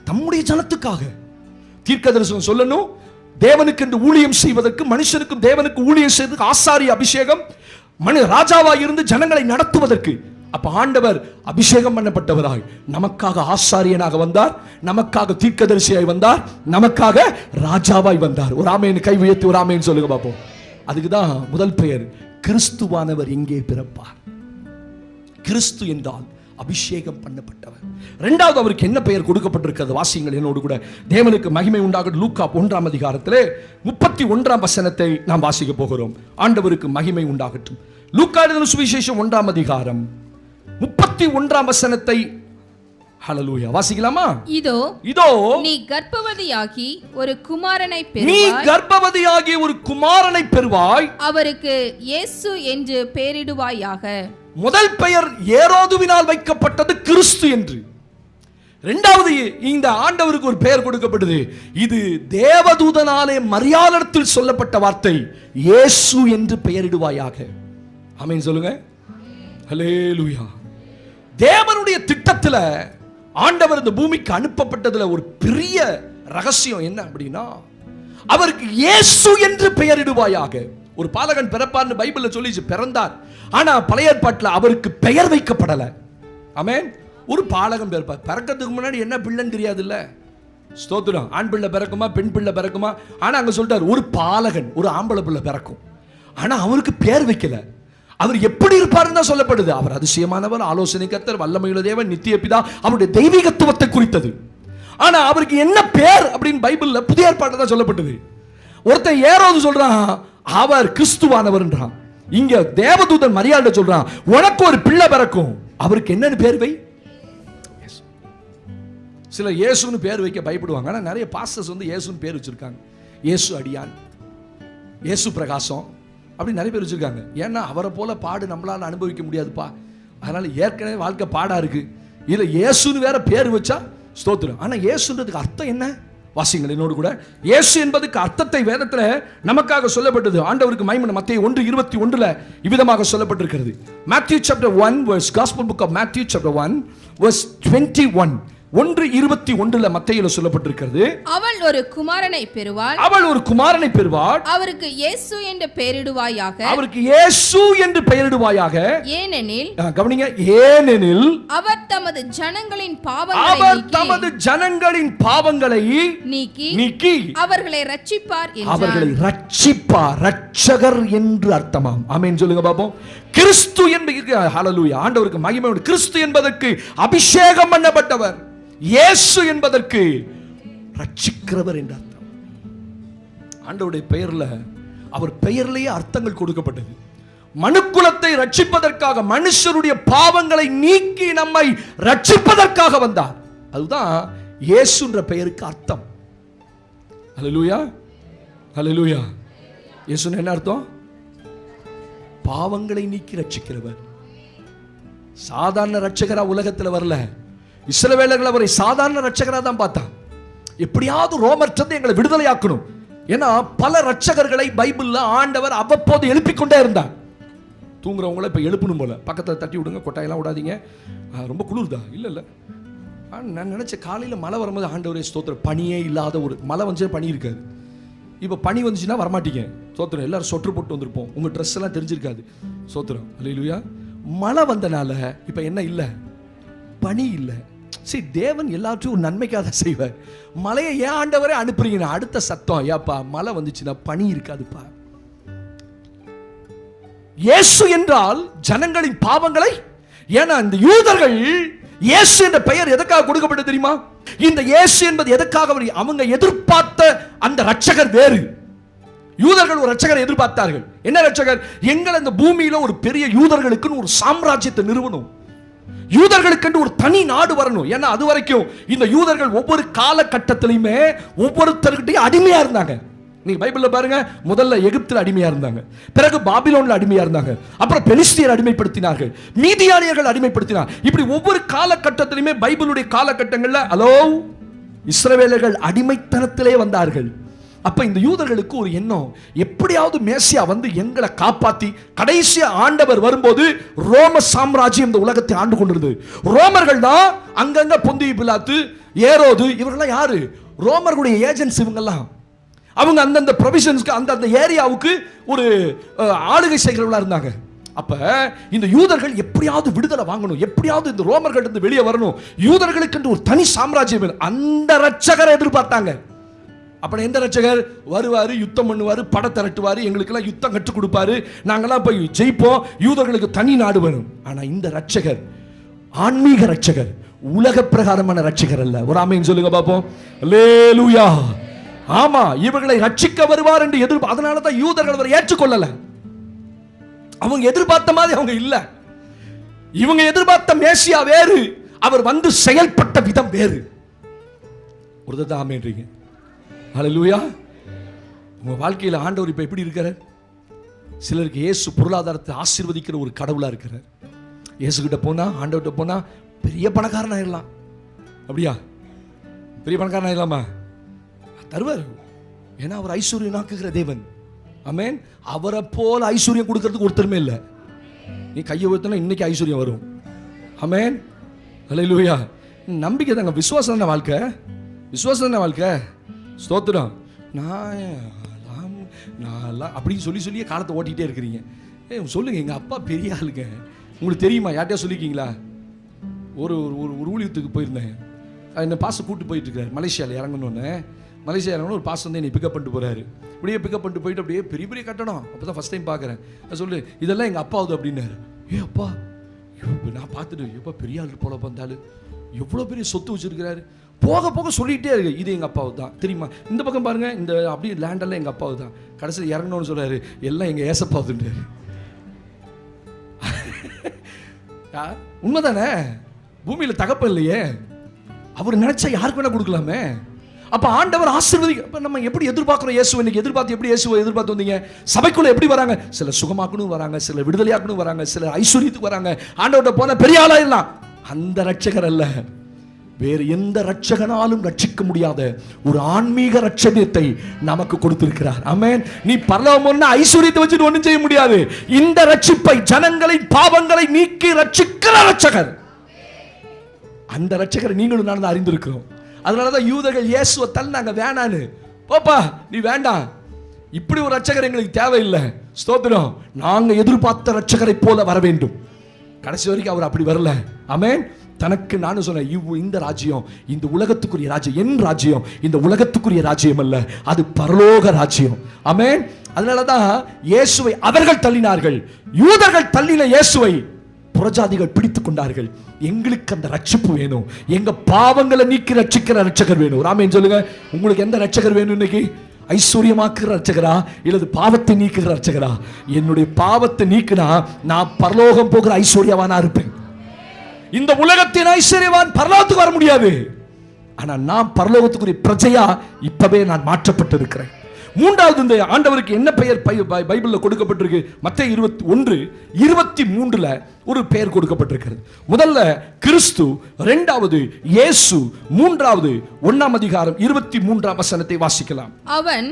தம்முடைய ஜனத்துக்காக. தீர்க்கதரிசனம் சொல்லணும், தேவனுக்கு என்று ஊழியம் செய்வதற்கு, மனுஷனுக்கும் தேவனுக்கு ஊழியம் செய்வதற்கு ஆசாரிய அபிஷேகம், ராஜாவாக இருந்து ஜனங்களை நடத்துவதற்கு. அப்ப ஆண்டவர் அபிஷேகம் பண்ணப்பட்டவராய் நமக்காக ஆசாரியனாக வந்தார், நமக்காக தீர்க்கதரிசியாய் வந்தார், நமக்காக ராஜாவாய் வந்தார். ஒரு ஆமென் கை உயர்த்தி ஒரு ஆமென் சொல்லுங்க பாப்போம். அதுக்குதான் முதல் பெயர் கிறிஸ்துவானவர் எங்கே பிறப்பார். கிறிஸ்து என்றால் அபிஷேகம் பண்ணப்பட்டவர். இரண்டாவது அவருக்கு என்ன பெயர் கொடுக்கப்பட்டிருக்கிறது? வாசியுங்கள் என்னோடு கூட. தேவனுக்கு மகிமை உண்டாகட்டும். லூக்கா 1ஆம் அதிகாரத்திலே 31ஆம் வசனத்தை நாம் வாசிக்க போகிறோம். ஆண்டவருக்கு மகிமை உண்டாகட்டும். லூக்கா எழுதின சுவிசேஷம் 1ஆம் அதிகாரம் 31ஆம் வசனத்தை ஹல்லேலூயா வாசிக்கலாமா? இதோ நீ கர்ப்பவதியாகி ஒரு குமாரனை பெறுவாய், அவருக்கு இயேசு என்று பெயரிடுவாயாக. முதல் பெயர் ஏரோதுவினால் வைக்கப்பட்டது கிறிஸ்து என்று. இரண்டாவது இந்த ஆண்டவருக்கு ஒரு பெயர் கொடுக்கப்பட்டது. இது தேவதூதனாலே மரியாளிடத்தில் சொல்லப்பட்ட வார்த்தை, இயேசு என்று பெயரிடுவாயாக. ஆமென் சொல்லுங்க. ஹல்லேலூயா. தேவனுடைய திட்டத்துல ஆண்டவர் இந்த பூமிக்கு அனுப்பப்பட்டதுல ஒரு பெரிய ரகசியம் என்ன அப்படின்னா, அவருக்கு இயேசு என்று பெயரிடுவாயாக. ஒரு பாலகன் பிறப்பார்னு பைபிள்ல சொல்லிச்சு, பிறந்தார். ஆனா பழைய ஏற்பாட்டில் அவருக்கு பெயர் வைக்கப்படல. ஆமென். ஒரு பாலகன் பிறப்பார். பிறக்கிறதுக்கு முன்னாடி என்ன பிள்ளைன்னு தெரியாது இல்ல. ஸ்தோத்திரம். ஆண் பிள்ளை பிறக்குமா பெண் பிள்ளை பிறக்குமா? ஆனா அங்க சொல்றாரு ஒரு பாலகன், ஒரு ஆம்பளை பிள்ளை பிறக்கும். ஆனா அவருக்கு பெயர் வைக்கல. அவர் எப்படி இருப்பாருன்னு தான் சொல்லப்படுது. அவர் அதிசயமானவர், ஆலோசனை கர்த்தர், வல்லமையுள்ள தேவன், நித்திய பிதா. அவருடைய தெய்வீகத்துவத்தை குறித்தது. ஆனா அவருக்கு என்ன பேர் அப்படின்னு பைபிள்ல புதிய ஏற்பாட்டில் தான் சொல்லப்பட்டது. ஒருத்தன் ஏரோது சொல்றான் அவர் கிறிஸ்துவானவர்ன்றான். இங்க தேவதூதன் மரியாதை சொல்றான் உனக்கு ஒரு பிள்ளை பிறக்கும், அவருக்கு என்னன்னு பேர் வை. சில இயேசுன்னு பேர் வைக்க பயப்படுவாங்க. ஆனா நிறைய பாஸ்டர்ஸ் வந்து இயேசுன்னு பேர் வச்சிருக்காங்க. இயேசு அடியான், இயேசு பிரகாசம், அப்படி நிறைய பேர் வச்சிருக்காங்க. ஏன்னா அவரை போல பாடு நம்மளால அனுபவிக்க முடியாதுப்பா, அதனால ஏற்கனவே வாழ்க்கை பாடா இருக்கு, இதுல இயேசுன்னு வேற பேர் வச்சா ஸ்தோத்திரம். ஆனா இயேசுன்றதுக்கு அர்த்தம் என்ன? வாசிங்கள் என்னோடு கூட. இயேசு என்பதுக்கு அர்த்தத்தை வேதத்துல நமக்காக சொல்லப்பட்டது. ஆண்டவருக்கு மகிமை. மத்தேயு 1:21 இவ்விதமாக சொல்லப்பட்டிருக்கிறது. Matthew chapter 1 verse Gospel book of Matthew chapter 1 verse 21. 1:21 மத்தேயுல சொல்லப்பட்டிருக்கிறது. அவள் ஒரு குமாரனை பெறுவாள், அவருக்கு இயேசு என்று பெயரிடுவாயாக. ஏனெனில் கவனிங்க, ஏனெனில் அவர் தமது ஜனங்களின் பாவங்களை நீக்கி அவர்களை ரட்சிப்பார். ரட்சகர் என்று அர்த்தமாம். ஆமென் சொல்லுங்க பாப்போம். கிறிஸ்து என்பது ஹல்லேலூயா, ஆண்டவருக்கு மகிமை. கிறிஸ்து என்பதற்கு அபிஷேகம் பண்ணப்பட்டவர், இயேசு என்பதற்கு ரட்சிக்கிறவர் என்ற அர்த்தம். ஆண்டவருடைய பெயர்ல, அவர் பெயர்லேயே அர்த்தங்கள் கொடுக்கப்பட்டது. மனுக்குலத்தை ரட்சிப்பதற்காக, மனுஷருடைய பாவங்களை நீக்கி நம்மை ரட்சிப்பதற்காக வந்தார். அதுதான் இயேசுன்ற பெயருக்கு அர்த்தம். ஹல்லேலூயா, ஹல்லேலூயா. இயேசுன்னு என்ன அர்த்தம்? பாவங்களை நீக்கி ரட்சிக்கிறவர். சாதாரண ரட்சகரா உலகத்தில் வரல. இஸ்ரவேலர்கள் அவரை சாதாரண ரட்சகரா தான் பார்த்தான். எப்படியாவது ரோமர்கிட்ட எங்களை விடுதலையாக்கணும். ஏன்னா பல ரட்சகர்களை பைபிள்ல ஆண்டவர் அவ்வப்போது எழுப்பிக் கொண்டே இருந்தார். தூங்குறவங்கள இப்ப எழுப்பணும் போல, பக்கத்தில் தட்டி விடுங்க, கொட்டாயெல்லாம் விடாதீங்க, ரொம்ப குளிர்தா இல்ல. நான் நினைச்ச காலையில மழை வரும்போது ஆண்டவரே ஸ்தோத்திரம், பனியே இல்லாத ஒரு மழை வந்து பனி இருக்காது. இப்போ பனி வந்துச்சுன்னா வரமாட்டீங்க, சோத்திரம். எல்லாரும் சொட்டர் போட்டு வந்திருப்போம், உங்க ட்ரெஸ் எல்லாம் தெரிஞ்சிருக்காது, சோத்திரம். அல்லேலூயா. மழை வந்தனால இப்ப என்ன இல்லை, பனி இல்லை. சரி, தேவன் எல்லாத்தையும் ஒரு நன்மைக்காக தான் செய்வார். மழையை ஏன் ஆண்டவரே அனுப்புறீங்க? அடுத்த சத்தம், ஏப்பா மழை வந்துச்சுன்னா பனி இருக்காதுப்பா. இயேசு என்றால் ஜனங்களின் பாவங்களை, ஏன்னா இந்த யூதர்கள் இயேசு என்ற பெயர் எதற்காக கொடுக்கப்பட்டது தெரியுமா? இந்த இயேசு என்பது எதற்காக? அவங்க எதிர்பார்த்த அந்த ரட்சகர் வேறு. யூதர்கள் ஒரு ரட்சகரை எதிர்பார்த்தார்கள். என்ன ரட்சகர்? எங்கள் இந்த பூமியில ஒரு பெரிய யூதர்களுக்குன்னு ஒரு சாம்ராஜ்யத்தை நிறுவனம், யூதர்களுக்கு ஒரு தனி நாடு வரணும். ஏன்னா அது வரைக்கும் இந்த யூதர்கள் ஒவ்வொரு காலகட்டத்திலுமே ஒவ்வொருத்தருக்கிட்டையும் அடிமையா இருந்தாங்க. நீங்க பைபிள்ல பாருங்க, முதல்ல எகிப்தில் அடிமையா இருந்தாங்க, பிறகு பாபிலோன்ல அடிமையா இருந்தாங்க, அப்புறம் பெலிஸ்தியர் அடிமைப்படுத்தினார்கள், மீதியானியர்கள் அடிமைப்படுத்தினார். இப்படி ஒவ்வொரு காலகட்டத்திலுமே பைபிளுடைய காலகட்டங்கள்ல இஸ்ரவேலர்கள் அடிமைத்தனத்திலே வந்தார்கள். அப்ப இந்த யூதர்களுக்கு ஒரு எண்ணம், எப்படியாவது மேசியா வந்து எங்களை காப்பாத்தி கடைசியா ஆண்டவர் வரும்போது ரோம சாம்ராஜ்யம் இந்த உலகத்தை ஆண்டு கொண்டிருந்தது. ரோமர்கள் தான் அங்கங்க பொந்திய பிலாத்து, ஏரோது, இவர்கள்லாம் யாரு? ரோமர்களுடைய ஏஜென்ட்ஸ். இவங்கெல்லாம் அவங்க அந்தந்த ப்ரொவிஷன்ஸ்க்கு அந்தந்த ஏரியாவுக்கு ஒரு ஆளுகை செய்கிறவர்களா இருந்தாங்க. அப்ப இந்த யூதர்கள் எப்படியாவது விடுதலை வாங்கணும், எப்படியாவது இந்த ரோமர்கள் இருந்து வெளியே வரணும், யூதர்களுக்கு ஒரு தனி சாம்ராஜ்யம், அந்த ரட்சகரை எதிர்பார்த்தாங்க. அப்ப எந்த ரட்சகர் வருவாரு, யுத்தம் பண்ணுவாரு, பட திரட்டுவாரு, எங்களுக்கெல்லாம் யுத்தம் கற்றுக் கொடுப்பாரு, நாங்கெல்லாம் போய் ஜெயிப்போம், யூதர்களுக்கு தனி நாடு வரும். ஆனா இந்த ரட்சகர் ஆன்மீக ரட்சகர், உலக பிரகாரமான ரட்சகர் அல்ல. ஒரு ஆமென் சொல்லுங்க பாப்போம். அல்லேலூயா. ஆமா, இவர்களை ரட்சிக்க வருவார் என்று எதிர்பார்த்து, அதனால தான் யூதர்கள் அவரை ஏற்றுக்கொள்ளல. அவங்க எதிர்பார்த்த மாதிரி அவங்க இல்ல. இவங்க எதிர்பார்த்த மேசியா வேறு, அவர் வந்து செயல்பட்ட விதம் வேறு. ஒரு தான் ஆமென்றீங்க. ஹல்லேலூயா. உங்க வாழ்க்கையில் ஆண்டவர் இப்ப எப்படி இருக்கிறார்? சிலருக்கு இயேசு பொருளாதாரத்தை ஆசீர்வதிக்கிற ஒரு கடவுளா இருக்கிறார். இயேசு கிட்ட போனா, ஆண்டவர்கிட்ட போனா பெரிய பணக்காரன் ஆயிடலாம். அப்படியா? பெரிய பணக்காரன் ஆயிடலாமா? தருவார். ஏன்னா அவர் ஐஸ்வர்யனாக்குகிற தேவன். ஆமென். அவரை போல ஐஸ்வர்யம் கொடுக்கறதுக்கு ஒருத்தருமே இல்லை. நீ கையை ஊத்தினா இன்னைக்கு ஐஸ்வர்யம் வரும். ஆமென். ஹல்லேலூயா. நம்பிக்கை தாங்க, விசுவாசம் தானே வாழ்க்கை, விசுவாசம் தானே வாழ்க்கை. ஸ்தோத்திரம். நான் அப்படின்னு சொல்லியே காலத்தை ஓட்டிகிட்டே இருக்கிறீங்க. சொல்லுங்க, எங்கள் அப்பா பெரிய ஆளுங்க, உங்களுக்கு தெரியுமா? யார்கிட்டயா சொல்லியிருக்கீங்களா? ஒரு ஒரு ஊழியத்துக்கு போயிருந்தேன், என்னை பாச கூப்பிட்டு போயிட்டு இருக்காரு. மலேசியாவில் இறங்கணுன்னு, மலேசியா இறங்கணும், ஒரு பாஸ் வந்து என்னை பிக்கப் பண்ணிட்டு போறாரு. இப்படியே பிக்கப் பண்ணிட்டு போயிட்டு அப்படியே பெரிய பெரிய கட்டணம். அப்போ தான் ஃபஸ்ட் டைம் பார்க்குறேன். சொல்லு, இதெல்லாம் எங்கள் அப்பாவுது அப்படின்னாரு. அப்பா, நான் பார்த்துட்டு எப்போ பெரிய ஆள் போல வந்தாலும் எவ்வளோ பெரிய சொத்து வச்சிருக்கிறாரு. போக போக சொல்லிகிட்டே இருக்கு, இது எங்கள் அப்பாவு தான் தெரியுமா, இந்த பக்கம் பாருங்க, இந்த அப்படியே லேண்டெல்லாம் எங்கள் அப்பாவு தான். கடைசியில் இறங்கணும்னு சொல்றாரு, எல்லாம் எங்கள் ஏசப்பாவுதுன்றாரு. உண்மைதானே? பூமியில் தகப்பம் இல்லையே, அவர் நினைச்சா யாருக்கு வேணா கொடுக்கலாமே. அப்ப ஆண்டவர் ஆசீர்வதிக்க. அப்ப நம்ம எப்படி எதிர்பார்க்கிறோம்? இயேசு இன்னைக்கு எதிர்பார்த்து எப்படி இயேசுவை எதிர்பார்த்து வந்தீங்க? சபைக்குள்ள எப்படி வராங்க? சில சுகமாக்கணும் வராங்க, சில விடுதலையாக்கணும் வராங்க, சில ஐஸ்வர்யத்துக்கு வராங்க. ஆண்டவர்கிட்ட போன பெரிய ஆளாயிடலாம். அந்த ரட்சகர் அல்ல, வேறு எந்த ரட்சகனாலும் ரட்சிக்க முடியாத ஒரு ஆன்மீக ரட்சகத்தை நமக்கு கொடுத்திருக்கிறார். ஆமென். நீ பரலோகம் ஐஸ்வர்யத்தை வச்சுட்டு ஒன்றும் செய்ய முடியாது. இந்த ரட்சிப்பை, ஜனங்களின் பாவங்களை நீக்கி ரட்சிக்கிற ரட்சகர், அந்த ரட்சகரை நீங்களும் நான் அறிந்திருக்கிறோம். அதனாலதான் யூதர்கள் இயேசுவை தள்ளினாங்க, வேணான்னு. போப்பா நீ வேண்டாம், இப்படி ஒரு ரட்சகர் எங்களுக்கு தேவையில்லை. ஸ்தோத்திரம். நாங்க எதிர்பார்த்த ரட்சகரை போல வர வேண்டும். கடைசி வரைக்கும் அவர் அப்படி வரல. ஆமென். தனக்கு நானும் சொன்னேன், இந்த ராஜ்யம் இந்த உலகத்துக்குரிய ராஜ்யம், என் ராஜ்யம் இந்த உலகத்துக்குரிய ராஜ்யம் அல்ல, அது பரலோக ராஜ்யம். ஆமென். அதனாலதான் இயேசுவை அவர்கள் தள்ளினார்கள். யூதர்கள் தள்ளின இயேசுவை புறஜாதிகள் பிடித்துக் கொண்டார்கள். எங்களுக்கு அந்த ரட்சிப்பு வேணும், எங்க பாவங்களை நீக்கி ரட்சிக்கிற ரட்சகர் வேணும். ஆமென் சொல்லுங்க. உங்களுக்கு எந்த ரட்சகர் வேணும் இன்னைக்கு? ஐஸ்வர்யமாக்குற ரட்சகரா இல்லது பாவத்தை நீக்குகிற ரட்சகரா? என்னுடைய பாவத்தை நீக்கினா நான் பரலோகம் போகிற ஐஸ்வர்யவானா இருப்பேன். இந்த உலகத்தின் ஐஸ்வர்யவான் பரலோகத்துக்கு வர முடியாது. ஆனா நான் பரலோகத்துக்குரிய பிரஜையா இப்பவே நான் மாற்றப்பட்டு இருக்கிறேன். மூன்றாவது, இந்த ஆண்டவருக்கு என்ன பெயர் பைபிள்ல கொடுக்கப்பட்டிருக்கு? மத்தேயு 21:23 ஒரு பெயர் கொடுக்கப்பட்டிருக்கிறது. முதல்ல கிறிஸ்து, இரண்டாவது இயேசு, மூன்றாவது 1ஆம் அதிகாரம் 23ஆம் வசனத்தை வாசிக்கலாம். அவன்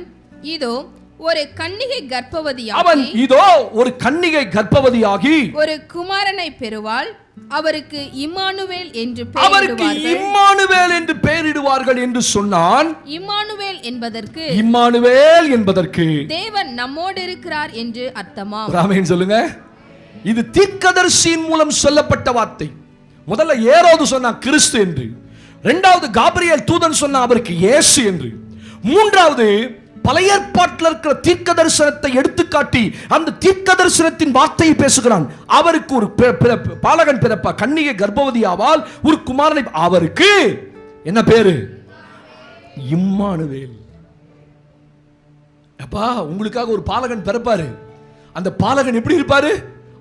இதோ ஒரு கன்னிகை கர்ப்பவதியாகி ஒரு குமாரனை பெறுவாள், அவருக்கு இம்மானுவேல் என்று பெயரிடுவார்கள் என்று சொன்னான். இம்மானுவேல் என்பதற்கு தேவன் நம்மோடு இருக்கிறார் என்று அர்த்தமாம். ஆமென் சொல்லுங்க. இது தீர்க்கதரிசியின் மூலம் சொல்லப்பட்ட வார்த்தை. முதல்ல ஏரோது சொன்னா கிறிஸ்து என்று, இரண்டாவது காபிரியேல் தூதன் சொன்னா அவருக்கு இயேசு என்று, மூன்றாவது பழைய ஏற்பாட்டில் இருக்கிற தீர்க்க தரிசனத்தை எடுத்துக்காட்டி அந்த தீர்க்க தரிசனத்தின் வார்த்தையை பேசுகிறான். அவருக்கு ஒரு பாலகன் பிறப்பா, கன்னிகை கர்ப்பவதி ஆவாள், ஒரு குமாரனை, அவருக்கு என்ன பேரு? இம்மானுவேல். அப்பா, உங்களுக்காக ஒரு பாலகன் பிறப்பாரு. அந்த பாலகன் எப்படி இருப்பாரு?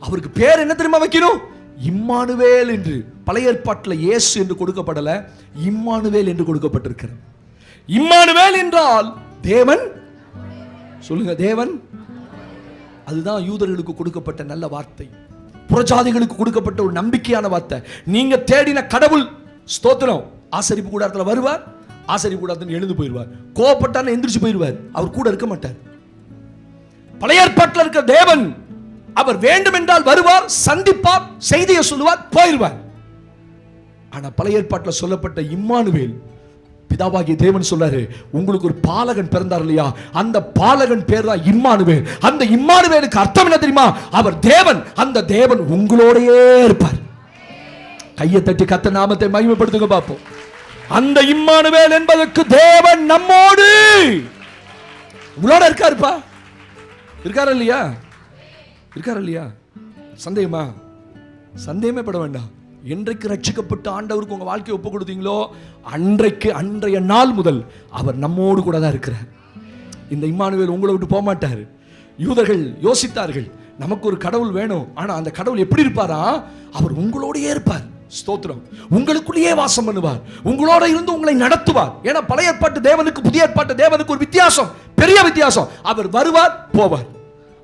அவருக்கு பேர் என்ன தெரியுமா வைக்கணும்? இம்மானுவேல் என்று. பழைய ஏற்பாட்டில் இயேசு என்று கொடுக்கப்படல, இம்மானுவேல் என்று கொடுக்கப்பட்டிருக்கிறது. இம்மானுவேல் என்றால் தேவன். சொல்லுங்க, தேவன். அதுதான் யூதர்களுக்கு கொடுக்கப்பட்ட நல்ல வார்த்தை, புறஜாதிகளுக்கு கொடுக்கப்பட்ட ஒரு நம்பிக்கையான வார்த்தை. நீங்க தேடின கடவுள், ஸ்தோத்திரம், ஆசரிப்பு கூடாரத்தில் வருவார், ஆசரிப்பு கூடாரத்தில் எழுந்து போயிடுவார், கோபப்பட்டான்னு எந்திரிச்சு போயிடுவார், அவர் கூட இருக்க மாட்டார். பழைய ஏற்பாட்டில் இருக்கிற தேவன், அவர் வேண்டும் என்றால் வருவார், சந்திப்பார், செய்தியை சொல்லுவார், போயிடுவார். ஆனா பழைய ஏற்பாட்டில் சொல்லப்பட்ட இம்மானுவேல், பிதாவாகிய தேவன் சொல்றாரு, உங்களுக்கு ஒரு பாலகன் பிறந்தார் இல்லையா, அந்த பாலகன் பேர் தான் இம்மானுவேல். அந்த இம்மானுவேலுக்கு அர்த்தம் என்ன தெரியுமா? அவர் தேவன். அந்த தேவன் உங்களோடையே இருப்பார். கையை தட்டி கர்த்தர் நாமத்தை மகிமைப்படுத்துங்க பார்ப்போம். அந்த இம்மானுவேல் என்பதற்கு தேவன் நம்மோடு, உங்களோட இருக்காருப்பா. இருக்காரு இல்லையா? இருக்காரு இல்லையா? சந்தேகமா? சந்தேகமே பட வேண்டாம். என்றைக்கு ரட்சிக்கப்பட்டு ஆண்டவருக்கு உங்க வாழ்க்கையை ஒப்பு கொடுத்தீங்களோ அன்றைய நாள் முதல் அவர் நம்மோடு கூட தான் இருக்கிறார். இந்த இம்மானுவேல் உங்களை விட்டு போக மாட்டார். யூதர்கள் யோசித்தார்கள், நமக்கு ஒரு கடவுள் வேணும், ஆனா அந்த கடவுள் எப்படி இருப்பாரா? அவர் உங்களோடயே இருப்பார். ஸ்தோத்திரம். உங்களுக்குள்ளேயே வாசம் பண்ணுவார், உங்களோட இருந்து உங்களை நடத்துவார். ஏன்னா பழைய ஏற்பாட்டு தேவனுக்கு புதிய ஏற்பாட்டு தேவனுக்கு ஒரு வித்தியாசம், பெரிய வித்தியாசம். அவர் வருவார், போவார்.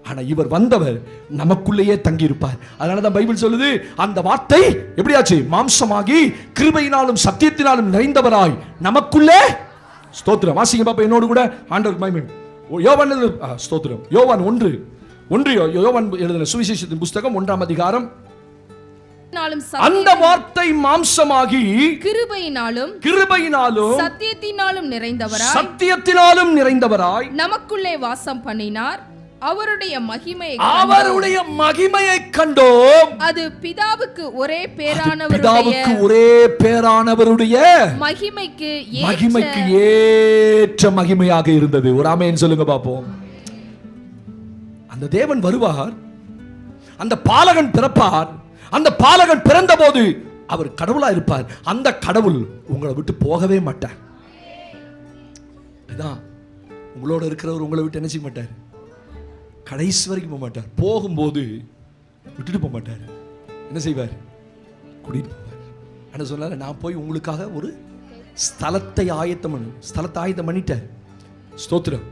ஆனா இவர் வந்தவர் நமக்குள்ளேயே தங்கி இருப்பார். அதனாலதான் பைபிள் சொல்லுது, அந்த வார்த்தை எப்படியாச்சு? மாம்சமாகி கிருபையினாலும் சத்தியத்தினாலும் நிறைந்தவராய் நமக்குள்ளே. ஸ்தோத்திரம். வாசிங்க பாப்பா என்னோடு கூட. ஆண்டவருக்கு மகிமை. யோவான் ஸ்தோத்திரம். யோவான் 1 யோவான் எழுதின சுவிசேஷத்தின் புத்தகம் 1ஆம் அதிகாரம். அந்த வார்த்தை மாம்சமாகி கிருபையினாலும் சத்தியத்தினாலும் நிறைந்தவராய் நமக்குள்ளே வாசம் பண்ணினார். அவருடைய மகிமையை கண்டோம். அது பிதாவுக்கு ஒரே பேரானவருடைய மகிமைக்கு ஏற்ற மகிமையாக இருந்தது. ஒரு ஆமென் சொல்லுங்க பாப்போம். அந்த தேவன் வருவார், அந்த பாலகன் பிறப்பார். அந்த பாலகன் பிறந்த போது அவர் கடவுளா இருப்பார். அந்த கடவுள் உங்களை விட்டு போகவே மாட்டார். உங்களோட இருக்கிறவர் உங்களை விட்டு என்ன செய்ய மாட்டார்? கடைசி வரைக்கும் போக மாட்டார். போகும்போது விட்டுட்டு போக மாட்டார். என்ன செய்வார்? கூட்டிட்டு போவார். என்ன சொன்னார்? நான் போய் உங்களுக்காக ஒரு ஸ்தலத்தை ஆயத்தம் பண்ணிட்டார். ஸ்தோத்திரம்.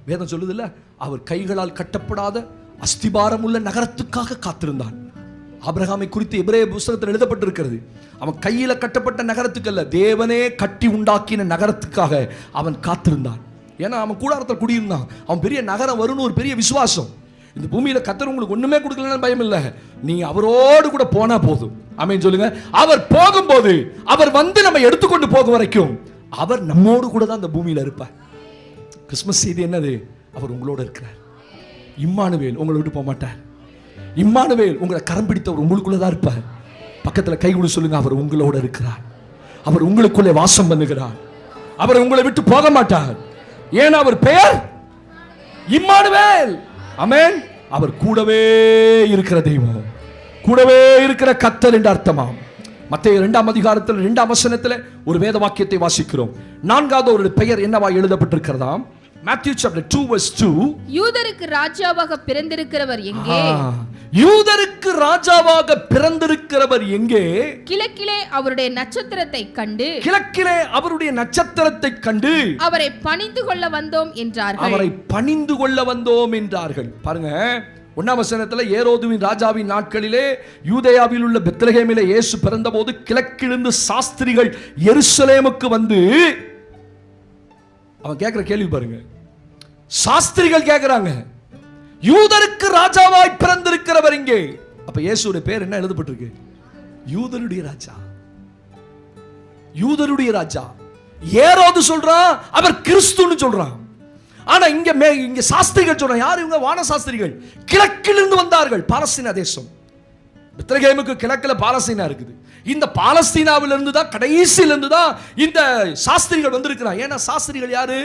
வேதம் சொல்லுது இல்ல, அவர் கைகளால் கட்டப்படாத அஸ்திபாரம் உள்ள நகரத்துக்காக காத்திருந்தான். ஆபிரகாமை குறித்து எபிரேய புத்தகத்தில் எழுதப்பட்டிருக்கிறது. அவன் கையில கட்டப்பட்ட நகரத்துக்கு அல்ல, தேவனே கட்டி உண்டாக்கின நகரத்துக்காக அவன் காத்திருந்தான். ஏன்னா அவன் கூடாரத்தில் குடியிருந்தான். அவன் பெரிய நகரம் வரும்னு ஒரு பெரிய விசுவாசம். இந்த பூமியில கர்த்தர் உங்களுக்கு ஒண்ணுமே கொடுக்கலன்னு பயம் இல்லை, நீ அவரோடு கூட போனா போதும். ஆமென் சொல்லுங்க. அவர் போகும்போது, அவர் வந்து நம்ம எடுத்துக்கொண்டு போகும் வரைக்கும் அவர் நம்மோடு கூட தான் அந்த பூமியில இருப்பார். கிறிஸ்துமஸ் செய்தி என்னது? அவர் உங்களோட இருக்கிறார். இம்மானுவேல் உங்களை விட்டு போக மாட்டார். இம்மானுவேல் உங்களை கரம் பிடித்தவர் உங்களுக்குள்ளதான் இருப்பார். பக்கத்துல கை கொடு சொல்லுங்க, அவர் உங்களோட இருக்கிறார். அவர் உங்களுக்குள்ளே வாசம் பண்ணுகிறார். அவர் உங்களை விட்டு போக மாட்டார். ஏன்? அவர் பெயர் இம்மானுவேல். ஆமென். அவர் கூடவே இருக்கிற தெய்வம், கூடவே இருக்கிற கர்த்தர் என்று அர்த்தமாம். மத்தேயு 2ஆம் அதிகாரத்தில் 2ஆம் வசனத்தில் ஒரு வேத வாக்கியத்தை வாசிக்கிறோம். 4வது ஒரு பெயர் என்னவா எழுதப்பட்டிருக்கிறதாம்? Matthew chapter 2 verse 2. யூதருக்கு ராஜாவாக பிறந்திருக்கிறவர் எங்கே? யூதருக்கு ராஜாவாக பிறந்திருக்கிறவர் எங்கே? கிழக்கிலே அவருடைய நட்சத்திரத்தை கண்டு, கிழக்கிலே அவருடைய நட்சத்திரத்தை கண்டு அவரை பணிந்து கொள்ள வந்தோம் என்றார்கள். அவரை பணிந்து கொள்ள வந்தோம் என்றார்கள். பாருங்க, 1ஆம் வசனத்துல ஏரோதுவின் ராஜாவின் நாட்களிலே யூதேயாவில் உள்ள பெத்லகேமிலே இயேசு பிறந்தபோது கிழக்கிலிருந்து சாஸ்திரிகள் எருசலேமுக்கு வந்து, அவன் கேட்கிற கேள்வி பாருங்க, சாஸ்திரிகள் கேட்கிறாங்க, யூதருக்கு ராஜாவாய் பிறந்திருக்கிறவர் இங்கே. அப்ப இயேசுடைய பேர் என்ன எழுதப்பட்டிருக்கு? யூதருடைய ராஜா. யூதருடைய ராஜா. ஏரோது சொல்றான் அவர் கிறிஸ்துன்னு சொல்றான். ஆனா இங்க சாஸ்திரிகள் சொல்றாங்க. யார் இவங்க? வான சாஸ்திரிகள். கிழக்கிலிருந்து வந்தார்கள். பாலஸ்தீன தேசம், பெத்லகேமுக்கு கிழக்குல பாலஸ்தீனா இருக்குது. இந்த பாலஸ்தீனாவில இருந்து தான், கடைசியில இருந்து தான் இந்த சாஸ்திரிகள் வந்திருக்கிறாங்க. ஏன்னா சாஸ்திரிகள் யாரு?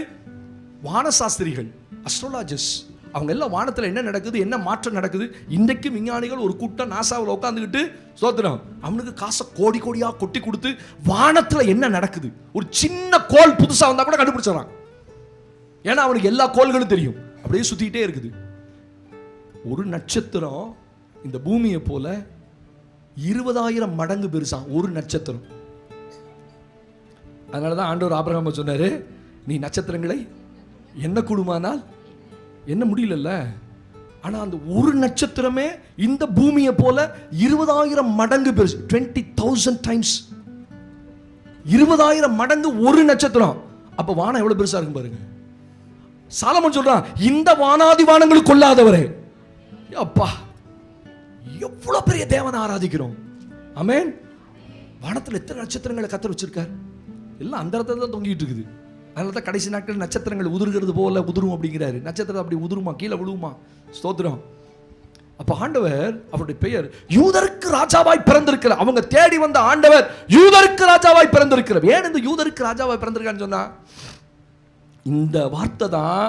வான சாஸ்திரிகள், அஸ்ட்ரோலாஜர்ஸ். அவங்க எல்லாம் வானத்துல என்ன நடக்குது, என்ன மாற்றம் நடக்குது. இன்றைக்கு விஞ்ஞானிகள் ஒரு கூட்டம் நாசாவில் உட்காந்துக்கிட்டு சோத்திரம், அவனுக்கு காசை கோடி கோடியா கொட்டி கொடுத்து வானத்துல என்ன நடக்குது, ஒரு சின்ன கோல் புதுசா வந்தா கூட கண்டுபிடிச்சான். ஏன்னா அவனுக்கு எல்லா கோள்களும் தெரியும். அப்படியே சுத்திட்டே இருக்குது. ஒரு நட்சத்திரம் இந்த பூமியை போல 20,000 மடங்கு பெருசா ஒரு நட்சத்திரம். அதனாலதான் ஆண்டவர் ஆபிரகாம் சொன்னாரு, நீ நட்சத்திரங்களை என்ன கூடுமானால் என்ன முடியல. ஆனா அந்த ஒரு நட்சத்திரமே இந்த பூமியை போல 20,000 மடங்கு பெருசு. 20,000 டைம்ஸ் 20,000 மடங்கு ஒரு நட்சத்திரம். அப்ப வானம் எவ்வளவு பெருசா இருக்கும் பாருங்க. சாலமன் சொல்றான், இந்த வானாதி வானங்களுக்கு கொள்ளாதவரே. அப்பா, எவ்வளவு பெரிய தேவனை ஆராதிக்கிறோம். ஆமென். வானத்துல எத்தனை நட்சத்திரங்களை கர்த்தர் வச்சிருக்கார். எல்லாம் அந்த இடத்துல தான் தொங்கிட்டு இருக்குது. அதனால தான் கடைசி நாட்கள் நட்சத்திரங்கள் உதிர்கிறது போல உதிரும் அப்படிங்கிறாரு. நட்சத்திரம் அப்படி உதிருமா, கீழே விழுவுமா? ஸ்தோத்திரம். அப்ப ஆண்டவர் அவருடைய பெயர் யூதருக்கு ராஜாவாய் பிறந்திருக்கிறார். அவங்க தேடி வந்த ஆண்டவர் யூதருக்கு ராஜாவாய் பிறந்திருக்கிறார். ஏன் இந்த யூதருக்கு ராஜாவாய் பிறந்திருக்கான்னு சொன்னா, இந்த வார்த்தை தான்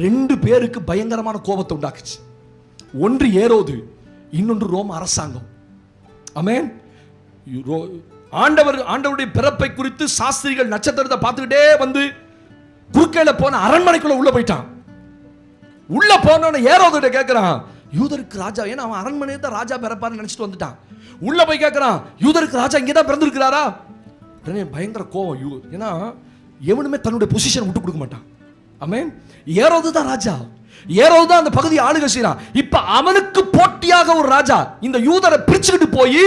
2 பேருக்கு பயங்கரமான கோபத்தை உண்டாக்குச்சு. ஒன்று ஏரோது, இன்னொன்று ரோம அரசாங்கம். ஆமென். ஆண்டவருடைய பிறப்பை குறித்து சாஸ்திரிகள் நட்சத்திரத்தை பார்த்துக்கிட்டே வந்து குறுக்கையில போன அரண்மனைக்குள்ள உள்ள போயிட்டான். உள்ள போனோன்னு ஏரோதுகிட்ட கேட்கிறான், யூதருக்கு ராஜா. ஏன்னா அவன் அரண்மனையை தான் ராஜா பிறப்பான்னு நினைச்சிட்டு வந்துட்டான். உள்ள போய் கேட்கிறான், யூதருக்கு ராஜா இங்கே தான் பிறந்திருக்கிறாரா? பயங்கர கோவம். ஏன்னா எவனுமே தன்னுடைய பொசிஷன் விட்டு கொடுக்க மாட்டான். ஆமென். ஏரோது தான் ராஜா. ஏரோது தான் அந்த பகுதியை ஆளுகை செய்யறான். இப்ப அவனுக்கு போட்டியாக ஒரு ராஜா இந்த யூதரை பிரிச்சுக்கிட்டு போய்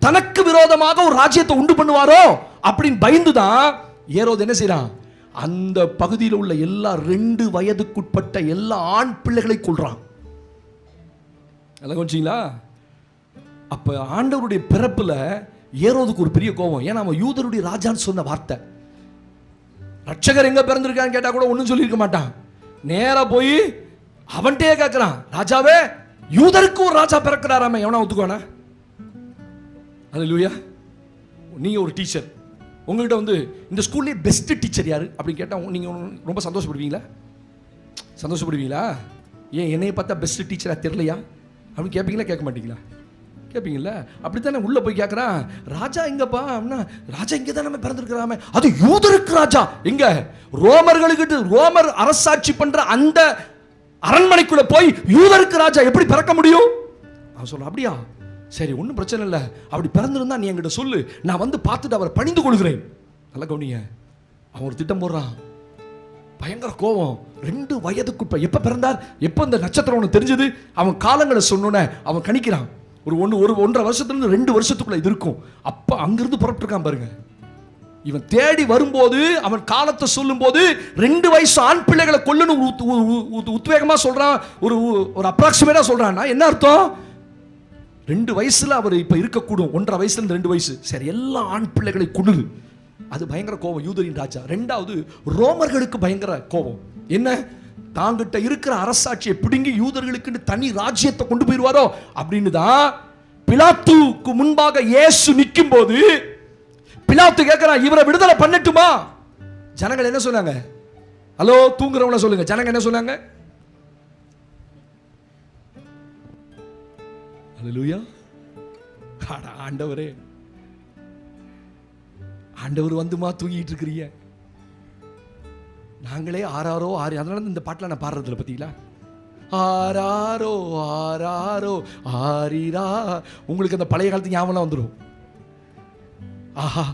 தனக்கு விரோதமாக ஒரு ராஜ்யத்தை உண்டு பண்ணுவாரோ அப்படின்னு பயந்துதான் ஏரோது என்ன செய்யறான், அந்த பகுதியில் உள்ள எல்லா 2 வயதுக்குட்பட்ட எல்லா ஆண் பிள்ளைகளை கொல்றான். கொஞ்சீங்களா? அப்ப ஆண்டவருடைய பிறப்புல ஏரோதுக்கு ஒரு பெரிய கோபம். ஏன்னா அவன் யூதருடைய ராஜான்னு சொன்ன வார்த்தை. ரட்சகர் எங்க பிறந்திருக்கான்னு கேட்டா கூட ஒன்னும் சொல்லியிருக்க மாட்டான். நேரா போய் அவன்கிட்டயே கேட்கிறான், ராஜாவே யூதருக்கு ஒரு ராஜா பிறக்கிறாராம, எவனா ஒத்துக்குவானா? அல்லேலூயா. நீங்க ஒரு டீச்சர், உங்ககிட்ட வந்து இந்த ஸ்கூல்லே பெஸ்ட் டீச்சர் யாரு அப்படின்னு கேட்டா நீங்க ரொம்ப சந்தோஷப்படுவீங்களா? சந்தோஷப்படுவீங்களா? ஏன் என்னைய பார்த்தா பெஸ்ட் டீச்சரா தெரியலையா அப்படின்னு கேட்பீங்களா? கேட்க மாட்டீங்களா? கேட்பீங்களா? அப்படித்தானே உள்ள போய் கேட்கறான், ராஜா எங்கப்பா? ராஜா இங்கே தான் நம்ம பிறந்திருக்கிறாமே. அது யூதருக்கு ராஜா எங்க? ரோமர்களுக்கு, ரோமர் அரசாட்சி பண்ற அந்த அரண்மனைக்குள்ள போய் யூதருக்கு ராஜா எப்படி பிறக்க முடியும்? அவன் சொல்ல, அப்படியா, சரி ஒன்றும் பிரச்சனை இல்லை, அப்படி பிறந்திருந்தா நீ என்கிட்ட சொல்லு, நான் வந்து பார்த்துட்டு அவரை பணிந்து கொள்கிறேன். நல்லா கவனிங்க, அவன் ஒரு திட்டம் போடுறான். பயங்கர கோபம். 2 வயதுக்குட்ப எப்ப பிறந்தார், எப்ப இந்த நட்சத்திரம் அவனுக்கு தெரிஞ்சது, அவன் காலங்களை சொன்னோன்னே அவன் கணிக்கிறான். ஒரு 1.5 வருஷத்துலேருந்து 2 வருஷத்துக்குள்ள இது இருக்கும். அப்ப அங்கிருந்து புறப்பட்டுருக்கான் பாருங்க. இவன் தேடி வரும்போது, அவன் காலத்தை சொல்லும் போது 2 வயசு ஆண் பிள்ளைகளை கொல்லணும் உத்வேகமா சொல்றான். ஒரு அப்ராக்சிமேட்டா சொல்றான்னா என்ன அர்த்தம்? 2 வயசுல அவர் இப்ப இருக்கக்கூடும். 1.5 வயசுல இருந்து 2 வயசு. சரி, எல்லா ஆண் பிள்ளைகளை கொல்லுது. அது பயங்கர கோபம் யூதரின் ராஜா. 2வது ரோமர்களுக்கு பயங்கர கோபம். என்ன, தாங்கிட்ட இருக்கிற அரசாட்சியை பிடுங்கி யூதர்களுக்கு தனி ராஜ்யத்தை கொண்டு போயிருவாரோ அப்படின்னு தான் பிலாத்துக்கு முன்பாக இயேசு நிற்கும் போது பிலாத்து கேட்கிறான், இவரை விடுதலை பண்ணட்டுமா? ஜனங்கள் என்ன சொன்னாங்க? ஹலோ, தூங்குறவங்கள சொல்லுங்க. ஜனங்க என்ன சொன்னாங்க? ஹல்லேலூயா. ஆண்டவரே, ஆண்டவர் வந்துமா தூங்கிட்டு இருக்கிறீங்க? நாங்களே ஆறாரோ ஆறு, அதனால இந்த பாட்டில் நான் பாடுறதில்ல பார்த்தீங்களா? ஆராரோ ஆராரோ ஆரிரா. உங்களுக்கு அந்த பழைய காலத்து ஞாபகம் வந்துடும். ஆஹா,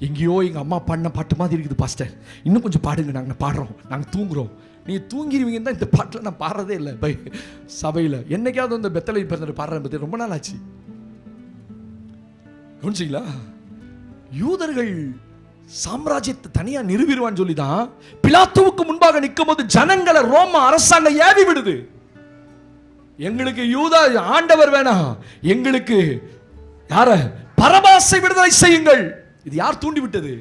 எங்கேயோ எங்கள் அம்மா பாடின பாட்டு மாதிரி இருக்குது பாஸ்டர், இன்னும் கொஞ்சம் பாடுங்க, நாங்கள் பாடுறோம், நாங்கள் தூங்குறோம். நீங்கள் தூங்கிடுவீங்கன்னு தான் இந்த பாட்டில் நான் பாடுறதே இல்லை சபையில். என்னைக்காவது இந்த பெத்தலை பிறந்த பாடுறேன் பற்றி ரொம்ப நாள் ஆச்சு. கவனிச்சிங்களா? யூதர்கள் சாம்ராஜ்யத்தை தனியா நிறுவிடுவான்னு சொல்லிதான் பிலாத்துவுக்கு முன்பாக நிற்கும் போது ஜனங்களை ரோம அரசாங்கம் ஏவி விடுது. எங்களுக்கு யூதா ஆண்டவர் வேணாம், எங்களுக்கு யார பரபாசை விடுதலை செய்யுங்கள். இது யார் தூண்டி விட்டது?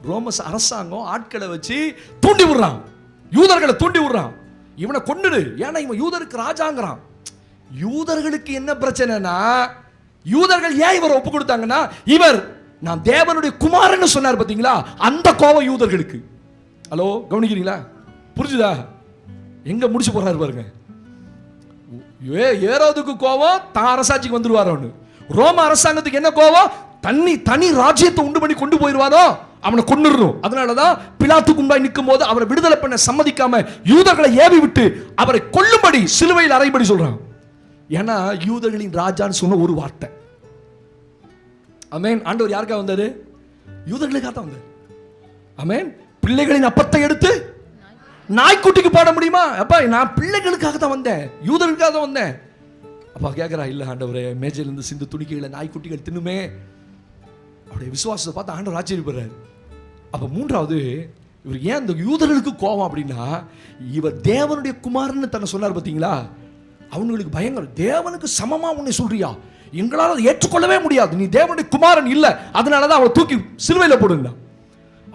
ரோம அரசாங்கம் ஆட்களை வச்சு தூண்டி விடுறான், யூதர்களை தூண்டி விடுறான். இவனை கொன்னுடு, ஏன்னா இவன் யூதருக்கு ராஜாங்கிறான். யூதர்களுக்கு என்ன பிரச்சனைனா, யூதர்கள் ஏன் இவரை ஒப்பு கொடுத்தாங்கன்னா, இவர் நான் தேவனுடைய குமாரன்னு சொன்னார் பாத்தீங்களா, அந்த கோபம் யூதர்களுக்கு. ஹலோ, கவனிக்கிறீங்களா? புரிஞ்சுதா? எங்க முடிச்சு போறாரு பாருங்க. ஏரோதுக்கு கோபம் தான் அரசாட்சிக்கு வந்துருவாரோ. ரோம அரசாங்கத்துக்கு என்ன கோபம்? தனி ராஜ்யத்தை உண்டு பண்ணி கொண்டு போயிருவாரோ, அவனை கொன்னுறணும். அதனாலதான் பிலாத்துக்கு முன்பாய் நிற்கும் போது அவரை விடுதலை பண்ண சம்மதிக்காம யூதர்களை ஏவி விட்டு அவரை கொல்லும்படி சிலுவையில் அறையும்படி சொல்றான். ஏன்னா யூதர்களின் ராஜான்னு சொன்ன ஒரு வார்த்தை. ஆமென். ஆண்டவர் யாருக்காக வந்தாரு? யூதர்களுக்காக தான் வந்தார். ஆமென். பிள்ளைகளின் அப்பத்தை எடுத்து நாய்க்குட்டிக்கு போட முடியுமா? அப்பா, நான் பிள்ளைகளுக்காக தான் வந்தேன், யூதர்களுக்காக தான் வந்தேன். அப்பா கேட்கிறா, இல்ல ஆண்டவரே, மேஜையிலிருந்து சிந்து துணிக்கைகளை நாய்க்குட்டிகள் தின்னுமே. அவருடைய விசுவாசத்தை பார்த்து ஆண்டவர் ஆச்சரியப்படுறாரு. அப்ப மூன்றாவது, இவர் ஏன் இந்த யூதர்களுக்கு கோபம் அப்படின்னா, இவர் தேவனுடைய குமாரன்னு தன்னை சொன்னார் பார்த்தீங்களா, அவங்களுக்கு பயங்கரம். தேவனுக்கு சமமா உன்னை சொல்றியா? எங்களால் அதை ஏற்றுக்கொள்ளவே முடியாது, நீ தேவனுடைய குமாரன் இல்லை, அதனாலதான் அவளை தூக்கி சிலுவையில போடுங்க.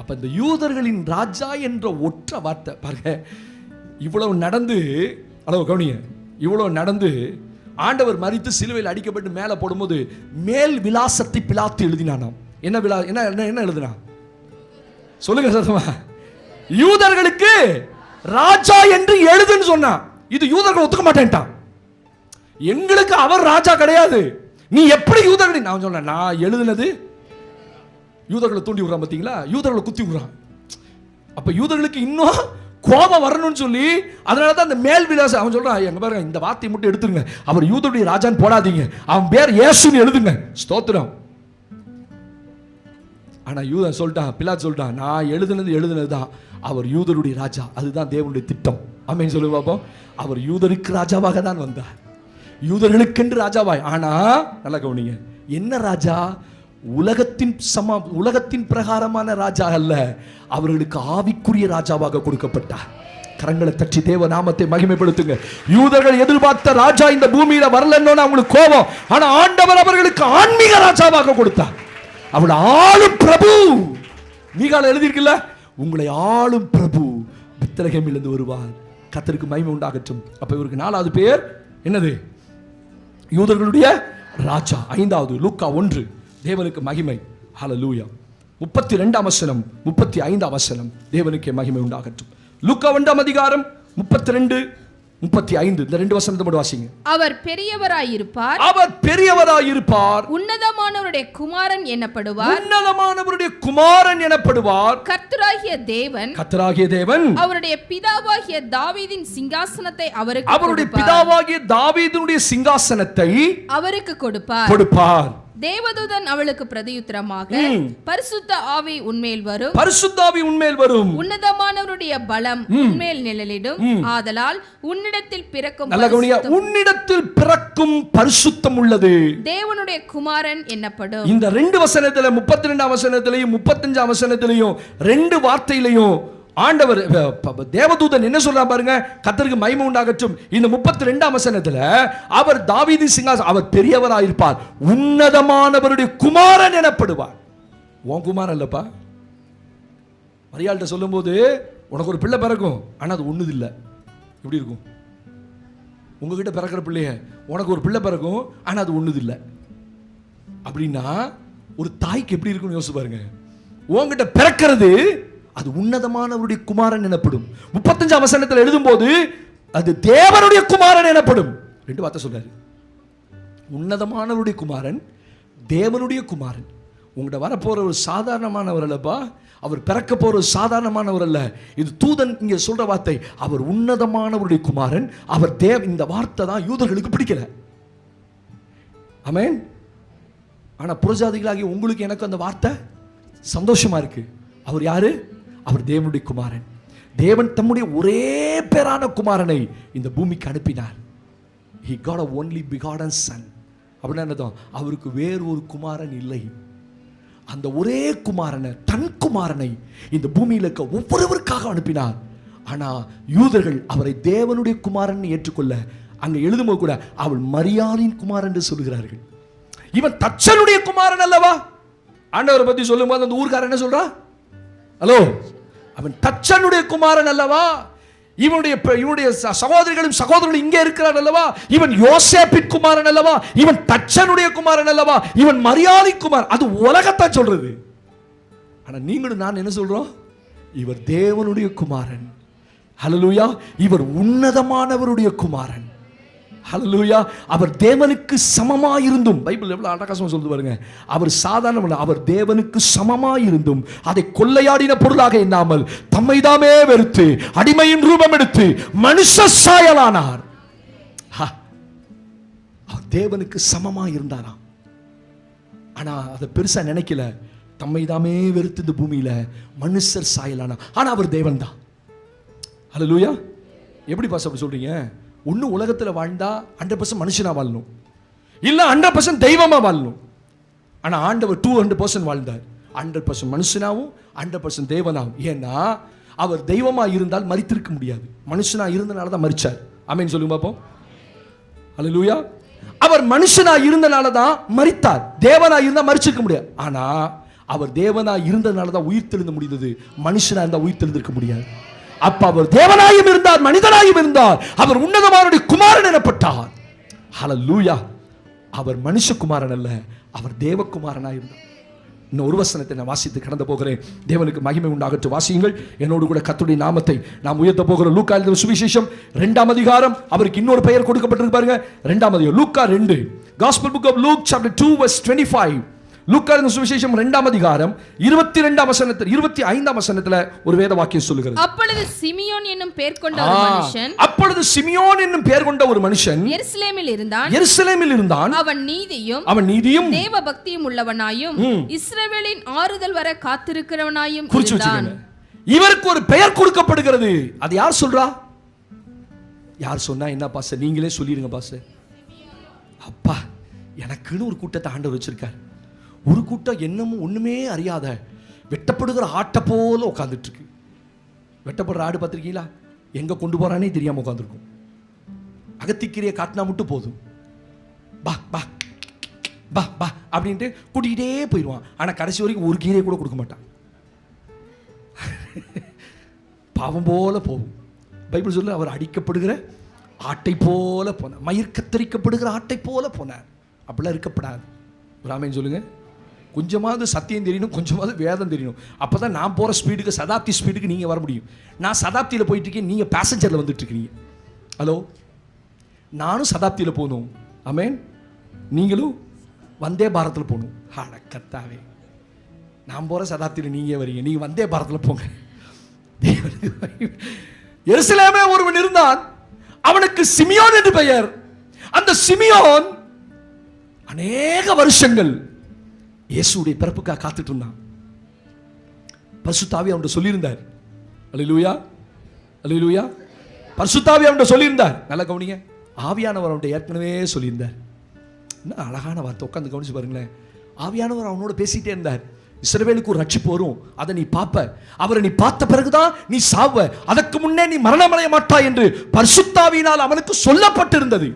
அப்ப இந்த யூதர்களின் ராஜா என்ற ஒற்றை வார்த்தை பாருங்க. இவ்வளவு நடந்து, அளவு கவனிங்க, இவ்வளவு நடந்து ஆண்டவர் மரித்து சிலுவையில் அடிக்கப்பட்டு மேலே போடும்போது மேல் விலாசத்தை பிலாத்து எழுதினானாம். என்ன விழா, என்ன எழுதினா சொல்லுங்க சத்தமா? யூதர்களுக்கு ராஜா என்று எழுதுன்னு சொன்னான். இது யூதர்கள் ஒத்துக்க மாட்டேன்ட்டான். எங்களுக்கு அவர் ராஜா கிடையாது, நீ எப்படி யூதர்களை? நான் சொன்னேன், நான் எழுதுனது யூதர்களை தூண்டி விடுறான் பார்த்தீங்களா, யூதர்களை குத்தி விடுறான். அப்ப யூதர்களுக்கு இன்னும் கோபம் வரணும்னு சொல்லி, அதனால தான் அந்த மேல் விலாசம் அவன் சொல்றான், எங்க பாருங்க, இந்த வார்த்தையை மட்டும் எடுத்துருங்க, அவர் யூதருடைய ராஜான்னு போடாதீங்க, அவன் பேர் இயேசுன்னு எழுதுங்க. ஸ்தோத்திரம். ஆனா யூதன் சொல்லிட்டான், பிலாத்து சொல்லிட்டான், நான் எழுதுனது தான், அவர் யூதருடைய ராஜா, அதுதான் தேவனுடைய திட்டம். ஆமென் சொல்லு பாப்போம். அவர் யூதருக்கு ராஜாவாக தான் வந்தார், யூதர்களுக்கென்று ராஜாவாய். ஆனா நல்லா கவனிங்க, என்ன ராஜா? உலகத்தின் பிரகாரமான ராஜா அல்ல, அவர்களுக்கு ஆவிக்குரிய ராஜாவாக கொடுக்கப்பட்டார். கரங்களை தட்டி தேவ நாமத்தை மகிமைப்படுத்துங்க. யூதர்கள் எதிர்பார்த்த ராஜா இந்த பூமியில வரலன்னு அவங்களுக்கு கோபம். ஆனா ஆண்டவர் அவர்களுக்கு ஆன்மீக ராஜாவாக கொடுத்தார். அவளை ஆளும் பிரபு. மீகால எழுதியிருக்குல்ல, உங்களை ஆளும் பிரபு பெத்லகேமிலிருந்து வருவார். கர்த்தருக்கு மகிமை உண்டாகட்டும். அப்ப இவருக்கு நாலாவது பேர் என்னது? யூதர்களுடைய ராஜா. ஐந்தாவது லூக்கா 1, தேவனுக்கு மகிமை. ஹல்லேலூயா. 32ஆம் வசனம் 35ஆம் வசனம், தேவனுக்கு மகிமை உண்டாகட்டும். லூக்கா 1ஆம் அதிகாரம் 32, 35 இந்த ரெண்டு வசனத்தை மட்டும் வாசிங்க. அவர் பெரியவராயிருப்பார், அவர் பெரியவராயிருப்பார், உன்னதமானவருடைய குமாரன் எனப்படுவார், உன்னதமானவருடைய குமாரன் எனப்படுவார். கர்த்தராகிய தேவன் அவருடைய பிதாவாகிய தாவீதின் சிங்காசனத்தை அவருடைய பிதாவாகிய தாவீதினுடைய சிங்காசனத்தை அவருக்கு கொடுப்பார். தேவதூதன் அவளுக்கு பிரதியுத்தரமாக, பரிசுத்த ஆவி உன்மேல் வரும், உன்னதமானவருடைய பலம் உன்மேல் நிழலிடும், ஆதலால் உன்னிடத்தில் பிறக்கும் பரிசுத்தம் உள்ளது தேவனுடைய குமாரன் என்னப்படும். இந்த ரெண்டு வசனத்துல 32ஆம் வசனத்திலையும் 35ஆம் வசனத்திலையும் ரெண்டு வார்த்தையிலையும் ஆண்டவர் தேவதூதன் என்ன சொல்றான் பாருங்க. கர்த்தருக்கு மகிமை உண்டாகட்டும். இந்த 32ஆம் வசனத்துல அவர் தாவீதின் சிங்காசனம், அவர் பெரியவராயிருப்பார், உன்னதமானவருடைய குமாரன் எனப்படுவார். உன் குமாரன் இல்லப்பா. மரியாள்கிட்ட சொல்லும் போது, உனக்கு ஒரு பிள்ளை பிறக்கும், ஆனா அது ஒண்ணுது இல்லை. எப்படி இருக்கும்? உங்ககிட்ட பிறக்கிற பிள்ளைய, உனக்கு ஒரு பிள்ளை பிறக்கும், ஆனா அது ஒண்ணுது இல்லை அப்படின்னா ஒரு தாய்க்கு எப்படி இருக்கும்னு யோசிச்சு பாருங்க. உங்ககிட்ட பிறக்கிறது அது உன்னதமானவருடைய குமாரன் எனப்படும். 35ஆம் வசனத்தில் எழுதும் போது அது தேவனுடைய குமாரன் எனப்படும். ரெண்டு வார்த்தை சொல்றாரு. உன்னதமானவருடைய குமாரன், தேவனுடைய குமாரன். உங்கள்கிட்ட வரப்போற ஒரு சாதாரணமானவர் அல்லப்பா, அவர் பிறக்க போற ஒரு சாதாரணமானவர் அல்ல. இது தூதன் இங்க சொல்ற வார்த்தை, அவர் உன்னதமானவருடைய குமாரன், அவர் இந்த வார்த்தை தான் யூதர்களுக்கு பிடிக்கல. ஆமென். ஆனா புறஜாதிகளாகிய உங்களுக்கு எனக்கு அந்த வார்த்தை சந்தோஷமா இருக்கு. அவர் யாரு? அவர் தேவனுடைய குமாரன். தேவன் தம்முடைய ஒரே பேரான குமாரனை இந்த பூமிக்கு அனுப்பினார். He got a only begotten son. அப்படின்னா என்னதான்? அவருக்கு வேறு ஒரு குமாரன் இல்லை. அந்த ஒரே குமாரனை, தன் குமாரனை இந்த பூமியில் இருக்க ஒவ்வொருவருக்காக அனுப்பினார். ஆனா யூதர்கள் அவரை தேவனுடைய குமாரன் ஏற்றுக்கொள்ள அங்க எழுதும்போது கூட அவள் மரியாளின் குமாரன் என்று சொல்கிறார்கள். இவன் தச்சனுடைய குமாரன் அல்லவா? ஆண்டவரை பத்தி சொல்லும் போது அந்த ஊர்க்காரன் என்ன சொல்றா? ஹலோ, அவன் தச்சனுடைய குமாரன் அல்லவா? இவனுடைய சகோதரிகளும் சகோதரர்களும் இங்கே இருக்கிறார் அல்லவா? இவன் யோசேப்பின் குமாரன் அல்லவா? இவன் தச்சனுடைய குமாரன் அல்லவா? இவன் மரியாதை குமாரன். அது உலகத்தான் சொல்றது. ஆனா நீங்களும் நான் என்ன சொல்றோம்? இவர் தேவனுடைய குமாரன். ஹல்லேலூயா. இவர் உன்னதமானவருடைய குமாரன். ஹல்லேலூயா. அவர் தேவனுக்கு சமமாயிருந்தும், பைபிள் எவ்வளவு அட்டகாசமா சொல்லுது பாருங்க. அவர் சாதாரண, அவர் தேவனுக்கு சமமாயிருந்தும் அதை கொள்ளையாடின பொருளாக எண்ணாமல் தம்மை தாமே வெறுத்து அடிமையின் ரூபம் எடுத்து மனுஷ சாயலானார். அவர் தேவனுக்கு சமமா இருந்தாராம். ஆனா அதை பெருசா நினைக்கல. தம்மை தாமே வெறுத்து இந்த பூமியில மனுஷர் சாயலானார். ஆனா அவர் தேவன் தான். ஹல்லேலூயா. எப்படி பாஸ் அப்படி சொல்றீங்க? ஒன்னும் உலகத்தில் வாழ்ந்தா 100% மனுஷனா வாழணும், இல்ல 100% தெய்வமா வாழணும். ஆனா ஆண்டவர் 200% வாழ்ந்தார். 100% மனுஷனாவும் 100% தேவனாவும். ஏன்னா அவர் தெய்வமா இருந்தால் மரித்திருக்க முடியாது. மனுஷனா இருந்தனால தான் மரிச்சார். ஆமென் சொல்லுங்க பாப்போம். ஹல்லேலூயா. அவர் மனுஷனா இருந்தனால தான் மரித்தார். தேவனா இருந்தா மரிச்சிருக்க முடியாது. ஆனா அவர் தேவனா இருந்தனால தான் உயிர் தெழுந்த முடிந்தது. மனுஷனா இருந்தா உயிர் தெழுந்திருக்க முடியாது. அப்ப அவர் தேவனாயும் இருந்தார், மனிதனாயும் இருந்தார். அவர் உன்னதமானவருடைய குமாரன் எனப்பட்டார். ஹல்லேலூயா. அவர் மனுஷகுமாரன் அல்ல, அவர் தேவகுமாரனாய் இருந்தார். இன்னும் ஒரு வசனத்தை நான் வாசித்து கடந்து போகிறேன். தேவனுக்கு மகிமை உண்டாகட்டும். வாசியுங்கள் என்னோடு கூட. கர்த்தருடைய நாமத்தை நாம் உயர்த்த போகிறோம். லூக்கா எழுதின சுவிசேஷம் 2ஆம் அதிகாரம். அவருக்கு இன்னொரு பெயர் கொடுக்கப்பட்டிருக்கு பாருங்க. 2ஆம் அதிகாரம் லூக்கா 2. Gospel book of Luke chapter 2 verse 25. லூக்கா எழுதின சுவிசேஷம் 2ஆம் அதிகாரம் 22ஆம் வசனத்தில் 25ஆம் வசனத்துல ஒரு வேத வாக்கியம் சொல்லுகிறது. அப்பொழுது சிமியோன் என்னும் பெயர் கொண்ட ஒரு மனுஷன், அப்பொழுது சிமியோன் என்னும் பெயர் கொண்ட ஒரு மனுஷன் எருசலேமில் இருந்தான். அவன் நீதியும் தேவ பக்தியும் உள்ளவனாயும் இஸ்ரவேலின் ஆறுதல் வர காத்திருக்கிறவனாயும் இருந்தான். இவருக்கு ஒரு பெயர் கொடுக்கப்படுகிறது. அது யார் சொல்றா? யார் சொன்னா என்ன பாஸ்டர்? நீங்களே சொல்லிருங்க பாஸ்டர். அப்பா, எனக்குன்னு ஒரு கூட்டத்தை ஆண்டவர் வச்சிருக்கார். ஒரு கூட்டம் என்னமும் ஒண்ணுமே அறியாத வெட்டப்படுகிற ஆட்டை போல உட்கார்ந்துட்டு இருக்கு. வெட்டப்படுற ஆடு பார்த்திருக்கீங்களா? எங்க கொண்டு போறானே தெரியாம உட்கார்ந்துருக்கும். அகத்திக்கீரையை காட்டினா மட்டும் போதும், பா பா பா பா அப்படின்ட்டு கூட்டிகிட்டே போயிடுவான். ஆனா கடைசி வரைக்கும் ஒரு கீரையை கூட கொடுக்க மாட்டான். பாவம் போல போகும். பைபிள் சொல்ல அவர் அடிக்கப்படுகிற ஆட்டை போல போனார், மயிர் கத்தரிக்கப்படுகிற ஆட்டை போல போனார். அப்படிலாம் இருக்கப்படாது. ஒரு ஆமென் சொல்லுங்க. கொஞ்சமாவது சத்தியம் தெரியணும், கொஞ்சமாவது வேதம் தெரியணும். அப்போ தான் நான் போகிற ஸ்பீடுக்கு, சதாப்தி ஸ்பீடுக்கு நீங்கள் வர முடியும். நான் சதாப்தியில் போயிட்டு இருக்கேன், நீங்கள் பேசஞ்சரில் வந்துட்டு இருக்கீங்க. ஹலோ, நானும் சதாப்தியில் போகணும். ஆமென். நீங்களும் வந்தே பாரத்தில் போகணும். கர்த்தாவே, நான் போகிற சதாப்தியில் நீங்கள் வரீங்க, நீங்கள் வந்தே பாரத்தில் போங்க. எருசலேமே ஒருவன் இருந்தான், அவனுக்கு சிமியோன் என்று பெயர். அந்த சிமியோன் அநேக வருஷங்கள் இயேசுடைய பிறப்புக்காக காத்துட்டு இருந்தான். பரிசுத்த ஆவி அவன்கிட்ட சொல்லியிருந்தார். அல்லேலூயா, அல்லேலூயா. பரிசுத்த ஆவி அவன்கிட்ட சொல்லியிருந்தார். நல்லா கவனிங்க. ஆவியானவர் அவன்கிட்ட ஏற்கனவே சொல்லியிருந்தார். என்ன அழகான வார்த்தை, உட்காந்து கவனிச்சு பாருங்களேன். ஆவியானவர் அவனோட பேசிட்டே இருந்தார். இஸ்ரவேலுக்கு ஒரு ரட்சிப்பு வரும், அதை நீ பார்ப்ப, அவரை நீ பார்த்த பிறகுதான் நீ சாவ, அதற்கு முன்னே நீ மரணமடைய மாட்டாய் என்று பரிசுத்தாவியினால் அவனுக்கு சொல்லப்பட்டிருந்தது.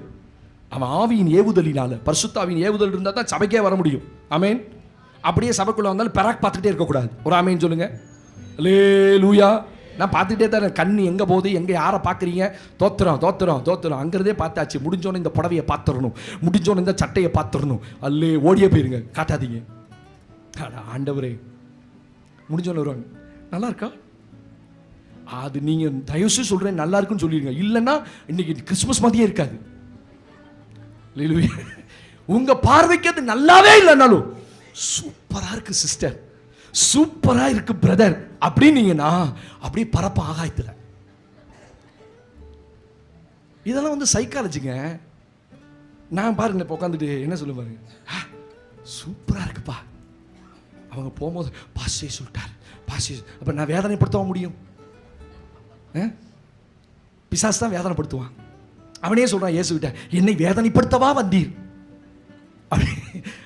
அவன் ஆவியின் ஏவுதலினால, பரிசுத்தாவியின் ஏவுதல் இருந்தால் தான் சபைக்கே வர முடியும். ஆமென். அப்படியே சபைக்குள்ள வந்தாலும் பெராக் பார்த்துட்டே இருக்கக்கூடாது. ஒரு ஆமென் சொல்லுங்க. அல்லேலூயா. நான் பார்த்துட்டே தான், கண்ணு எங்கே போகுது, எங்கே யாரை பார்க்குறீங்க, தோத்துறோம் தோத்துறோம் தோத்துறோம், அங்கிறதே பார்த்தாச்சு. முடிஞ்சோன்னு இந்த புடவையை பார்த்துடணும், முடிஞ்சோன்னு இந்த சட்டையை பார்த்துடணும். அல்லே ஓடியே போயிருங்க, காட்டாதீங்க. ஆண்டவரே, முடிஞ்சோன்னு வருவாங்க. நல்லா இருக்கா? அது நீங்கள் தயவுசு சொல்கிறேன், நல்லா இருக்குன்னு சொல்லிடுங்க. இல்லைன்னா இன்னைக்கு கிறிஸ்மஸ் மாதிரியே இருக்காது. உங்க பார்வைக்கு அது நல்லாவே இல்லைனாலும் சூப்பரா இருக்கு சிஸ்டர், சூப்பரா இருக்கு பிரதர் அப்படின்னீங்கன்னா அப்படியே பரப்ப ஆகாயத்துல. இதெல்லாம் வந்து சைக்காலஜிங்க. நான் பாருங்க இப்போ உட்காந்துட்டு என்ன சொல்ல பாருங்க, சூப்பரா இருக்குப்பா. அவங்க போகும்போது பாஸ்டே சொல்லிட்டார், பாஸ்டே. அப்ப நான் வேதனைப்படுத்த முடியும்? பிசாசு தான் வேதனைப்படுத்துவான். அவனே சொல்றான் இயேசுகிட்ட, என்னை வேதனைப்படுத்தவா வந்தீர் அப்படி.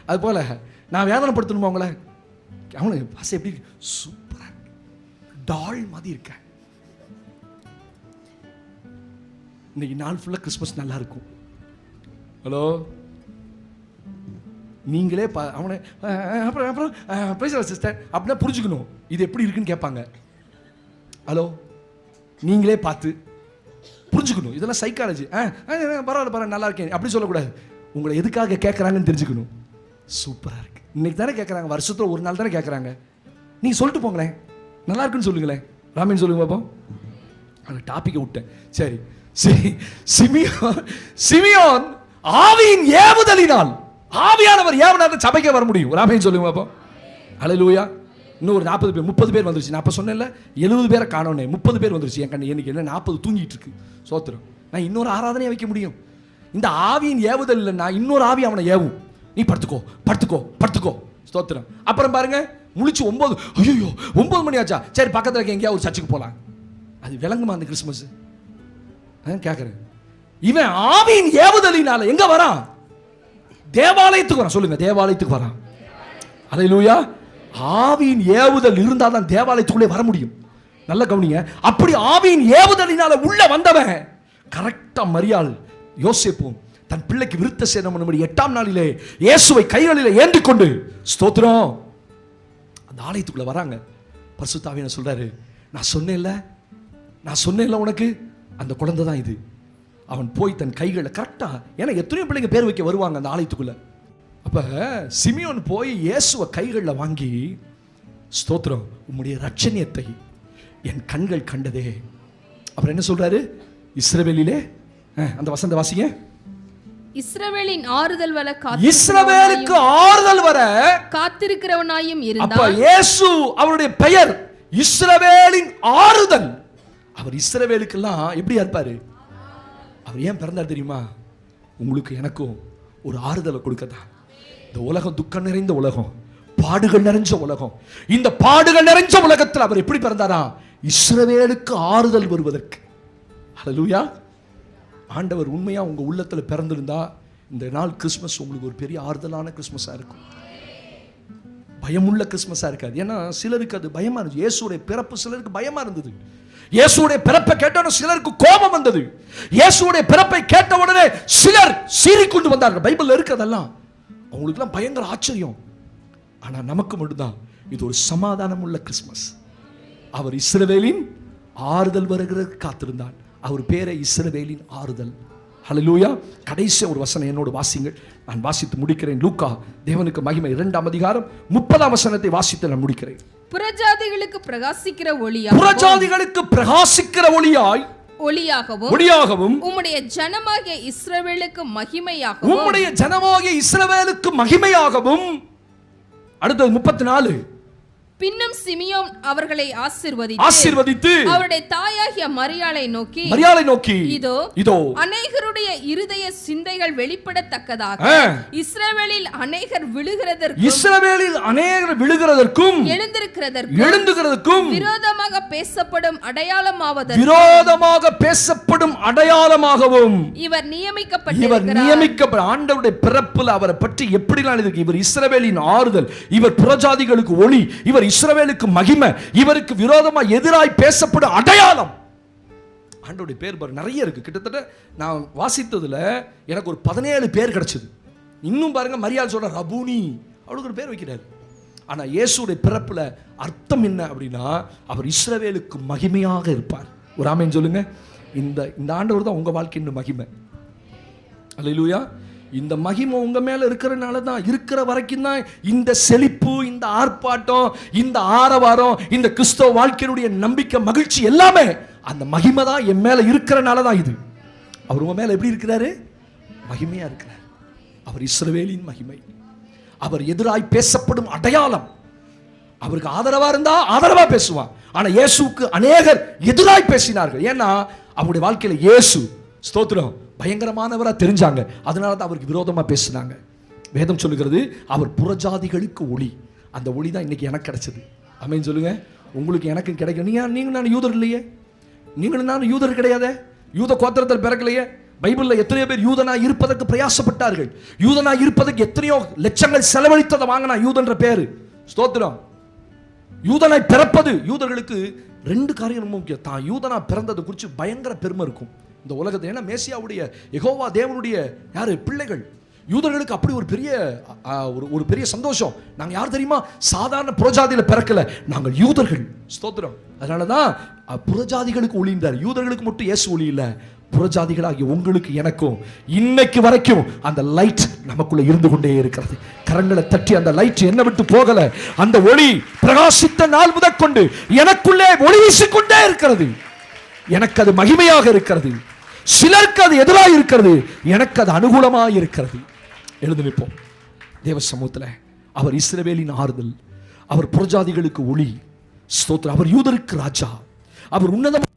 அது போல நான் வேதனைப்படுத்தணுமா அவங்கள? அவனுக்கு பாஸ்டே எப்படி சூப்பரா டால் மாதிரி இருக்க. இன்னைக்கு நாள் ஃபுல்லா கிறிஸ்மஸ் நல்லா இருக்கும். ஹலோ, நீங்களே அவனை அப்புறம் அப்புறம் சிஸ்டர் அப்படின்னா புரிஞ்சுக்கணும் இது எப்படி இருக்குன்னு கேட்பாங்க. ஹலோ, நீங்களே பார்த்து புரிஞ்சுக்கணும். இதெல்லாம் சைக்காலஜி. பரவாயில்ல நல்லா இருக்கேன் அப்படி சொல்லக்கூடாது. உங்களை எதுக்காக கேட்குறாங்கன்னு தெரிஞ்சுக்கணும். சூப்பராக இருக்கு இன்னைக்கு தானே கேட்குறாங்க, வருஷத்தில் ஒரு நாள் தானே கேட்குறாங்க. நீங்கள் சொல்லிட்டு போங்களேன், நல்லா இருக்குன்னு சொல்லுங்களேன். ராமன் சொல்லுங்க பாப்போம். அந்த டாப்பிக்கை விட்டேன். சரி, சிமியோன் ஆவியின் ஏவுதலினால், ஆவியானவர் ஏவனால சபைக்கே வர முடியும். ராமன் சொல்லுங்க பாப்போம். ஹல்லேலூயா. இன்னும் ஒரு 40 பேர் 30 பேர் வந்துருச்சு. நான் அப்போ சொன்னேன்ல 70 பேரை காணோன்னே 30 பேர் வந்துருச்சு. என் கண்ணு எனக்கு என்ன 40 தூங்கிட்டு இருக்கு. சோத்திரம். நான் இன்னொரு ஆராதனையை வைக்க முடியும். இந்த ஆவியின் ஏவுதல் இல்லைன்னா இன்னொரு ஆவி அவனை ஏவும். நீ படுத்துக்கோ படுத்துக்கோ படுத்துக்கோ. ஸ்தோத்திரம். அப்புறம் பாருங்க முழிச்சு 9, ஐயோ 9 மணி ஆச்சா, சரி பக்கத்தில் இருக்க எங்கேயா ஒரு சர்ச்சுக்கு போகலாம். அது விளங்குமா அந்த கிறிஸ்மஸ்? கேட்குறேன். இவன் ஆவியின் ஏவுதலினால எங்க வரான்? தேவாலயத்துக்கு வரான். சொல்லுங்க, தேவாலயத்துக்கு வரான். ஹல்லேலூயா. ஆவியின் ஏவுதல் இருந்தால் தான் தேவாலயத்துக்குள்ளே வர முடியும். நல்ல கவனிங்க. அப்படி ஆவியின் ஏவுதலினால உள்ள வந்தவன் கரெக்டா மரியாள் யோசேப்பும் தன் பிள்ளைக்கு விருத்த சேதனம் பண்ணும்படி 8ஆம் நாளிலே இயேசுவை கைகளிலே ஏந்தி கொண்டு ஸ்தோத்திரம் அந்த ஆலயத்துக்குள்ள வராங்க. பரிசுத்த ஆவியானவர் சொல்றாரு, நான் சொன்னேன்ல உனக்கு அந்த குழந்தை தான் இது. அவன் போய் தன் கைகளை கரெக்டா, ஏன்னா எத்தனையோ பிள்ளைங்க பேர் வைக்க வருவாங்க அந்த ஆலயத்துக்குள்ள. அப்ப சிமியோன் போய் இயேசுவை கைகளில் வாங்கி, ஸ்தோத்திரம், உம்முடைய ரட்சணியத்தை என் கண்கள் கண்டதே. அப்புறம் என்ன சொல்றாரு? இஸ்ரவேலிலே அந்த வசந்த வாசிங்க. இஸ்ரவேலின் ஆறுதல் வர இஸ்ரவேலுக்கு ஆறுதல் வர காத்திருக்கிறவனாயும் இருந்தான். அப்ப இயேசு அவருடைய பெயர் இஸ்ரவேலின் ஆறுதல். அவர் இஸ்ரவேலுக்கெல்லாம் எப்படி இருப்பாரு? அவர் ஏன் பிறந்தார் தெரியுமா? உங்களுக்கு எனக்கும் ஒரு ஆறுதலை கொடுக்கத்தான். இந்த உலகம் துக்கம் நிறைந்த உலகம், பாடுகள் நிறைஞ்ச உலகம். இந்த பாடுகள் நிறைஞ்ச உலகத்தில் அவர் எப்படி பிறந்தாரா? இஸ்ரவேலுக்கு ஆறுதல் வருவதற்கு. ஹல்லேலூயா. ஆண்டவர் உண்மையா உங்க உள்ளத்துல பிறந்திருந்தா இந்த நாள் கிறிஸ்மஸ் உங்களுக்கு ஒரு பெரிய ஆறுதலான கிறிஸ்மஸா இருக்கும். பயமுள்ள கிறிஸ்மஸா இருக்காது. ஏன்னா சிலருக்கு அது பயமா இருந்துச்சு. இயேசுடைய பிறப்பு சிலருக்கு பயமா இருந்தது. இயேசுடைய பிறப்பை கேட்டவுடனே சிலருக்கு கோபம் வந்தது. இயேசுடைய பிறப்பை கேட்ட உடனே சிலர் சீறிக்கொண்டு வந்தார்கள். பைபிள்ல இருக்கிறதெல்லாம் அவங்களுக்குலாம் பயங்கர ஆச்சரியம். ஆனா நமக்கு மட்டும்தான் இது ஒரு சமாதானம் உள்ள கிறிஸ்மஸ். அவர் இஸ்ரவேலின் ஆறுதல் வருகிறது காத்திருந்தார். அவர் பேரை இஸ்ரவேலின் ஆறுதல். ஹல்லேலூயா. கடைசி ஒரு வசனம் என்னோடு வாசிங்கள், நான் வாசித்து முடிக்கிறேன். லூக்கா தேவனுக்கு மகிமை 2ஆம் அதிகாரம் 30ஆம் வசனத்தை வாசித்து நான் முடிக்கிறேன். புறஜாதிகளுக்கு பிரகாசிக்கிற ஒளியாய், புறஜாதிகளுக்கு பிரகாசிக்கிற ஒளியாகவும் உம்முடைய ஜனமாகிய இஸ்ரவேலுக்கு மகிமையாகவும், உம்முடைய ஜனமாகிய இஸ்ரவேலுக்கு மகிமையாகவும். அடுத்தது 34. பின்னும் சிமியோன் அவர்களை ஆசீர்வதித்து அவருடைய தாயாகிய மரியாளை நோக்கி இதோ அநேகருடைய இருதய சிந்தைகள் வெளிப்படத்தக்கதாக இஸ்ரவேலில் அநேகர் விழுகிறதற்கும் எழுந்திருக்கிறதற்கும் விரோதமாக பேசப்படும் அடையாளமாகவும் இவர் நியமிக்கப்பட்டிருக்கிறார். ஆண்டவருடைய பிறப்பில் அவரை பற்றி எப்படிலாம் இருக்கு? இவர் இஸ்ரவேலின் ஆறுதல், இவர் புறஜாதிகளுக்கு ஒளி, இவர் இஸ்ரவேலுக்கு மகிமை, இவருக்கு விரோதமா எதிராய் பேசப்படும் அடையாளம். ஆண்டவருடைய பேர் பாரு நிறைய இருக்கு. கிட்டத்தட்ட நான் வாசித்ததுல எனக்கு ஒரு 17 பேர் கிடைச்சது. இன்னும் பாருங்க, மரியாள் சொல்ற ரபூனி, அவளுக்கு ஒரு பேர் வைக்கிறார். ஆனா இயேசுடைய பிறப்புல அர்த்தம் என்ன அப்படின்னா, அவர் இஸ்ரவேலுக்கு மகிமையாக இருப்பார். ஒரு ஆமென் சொல்லுங்க. இந்த ஆண்டவர் தான் உங்க வாழ்க்கையின் மகிமை. அல்லேலூயா. இந்த மகிமை உங்க மேல இருக்கிறனால தான், இருக்கிற வரைக்கும் தான் இந்த செழிப்பு, இந்த ஆர்ப்பாட்டம், இந்த ஆரவாரம், இந்த கிறிஸ்தவ வாழ்க்கையினுடைய நம்பிக்கை, மகிழ்ச்சி எல்லாமே அந்த மகிமை தான் என் மேல இருக்கிறனால தான் இது. அவர் உங்க மேல எப்படி இருக்கிறாரு? மகிமையா இருக்கிறார். அவர் இஸ்ரவேலின் மகிமை. அவர் எதிராய் பேசப்படும் அடையாளம். அவருக்கு ஆதரவா இருந்தா ஆதரவா பேசுவான். ஆனா இயேசுவுக்கு அநேகர் எதிராய் பேசினார்கள். ஏன்னா அவருடைய வாழ்க்கையில இயேசு ஸ்தோத்திரம் பயங்கரமானவரா தெரிஞ்சாங்க. அதனால தான் அவருக்கு விரோதமா பேசினாங்க. வேதம் சொல்லுகிறது அவர் புறஜாதிகளுக்கு ஒளி. அந்த ஒளி தான் இன்னைக்கு எனக்கு கிடைச்சது. ஆமென் சொல்லுங்க. உங்களுக்கு எனக்கு கிடைக்கும். நீங்க நான் யூதர் இல்லையே, நீங்களும் நான் யூதர் கிடையாதே, யூத கோத்திரத்தில் பிறக்கலையே. பைபிள்ல எத்தனையோ பேர் யூதனா இருப்பதற்கு பிரயாசப்பட்டார்கள். யூதனா இருப்பதற்கு எத்தனையோ லட்சங்கள் செலவழித்ததை வாங்கினா யூதன்ற பேரு. ஸ்தோத்திரம். யூதனாய் பிறப்பது யூதர்களுக்கு 2 காரியம் ரொம்ப முக்கியம். தான் யூதனா பிறந்தது குறித்து பயங்கர பெருமை இருக்கும் இந்த உலகத்தில். ஏன்னா மேசியாவுடைய யெகோவா தேவனுடைய யாரு பிள்ளைகள். யூதர்களுக்கு அப்படி ஒரு பெரிய சந்தோஷம். நாங்கள் யார் தெரியுமா? சாதாரண புறஜாதியில பிறக்கல, நாங்கள் யூதர்கள். ஸ்தோத்திரம். அதனாலதான் புறஜாதிகளுக்கு ஒளிந்தார். யூதர்களுக்கு மட்டும் இயேசு ஒளி இல்லை, புறஜாதிகளாகிய உங்களுக்கு எனக்கும் இன்னைக்கு வரைக்கும் அந்த லைட் நமக்குள்ள இருந்து கொண்டே இருக்கிறது. கரங்களை தட்டி அந்த லைட் என்ன விட்டு போகல. அந்த ஒளி பிரகாசித்த நாள் முதற்கொண்டு எனக்குள்ளே ஒளி வீசிக்கொண்டே இருக்கிறது. எனக்கு அது மகிமையாக இருக்கிறது. சிலருக்கு அது எதிராக இருக்கிறது, எனக்கு அது அனுகூலமாக இருக்கிறது. எழுந்து நிற்போம் தேவ சமூகத்தில். அவர் இஸ்ரவேலின் ஆறுதல், அவர் புறஜாதிகளுக்கு ஒளி. ஸ்தோத்திரம். அவர் யூதருக்கு ராஜா, அவர் உன்னதமான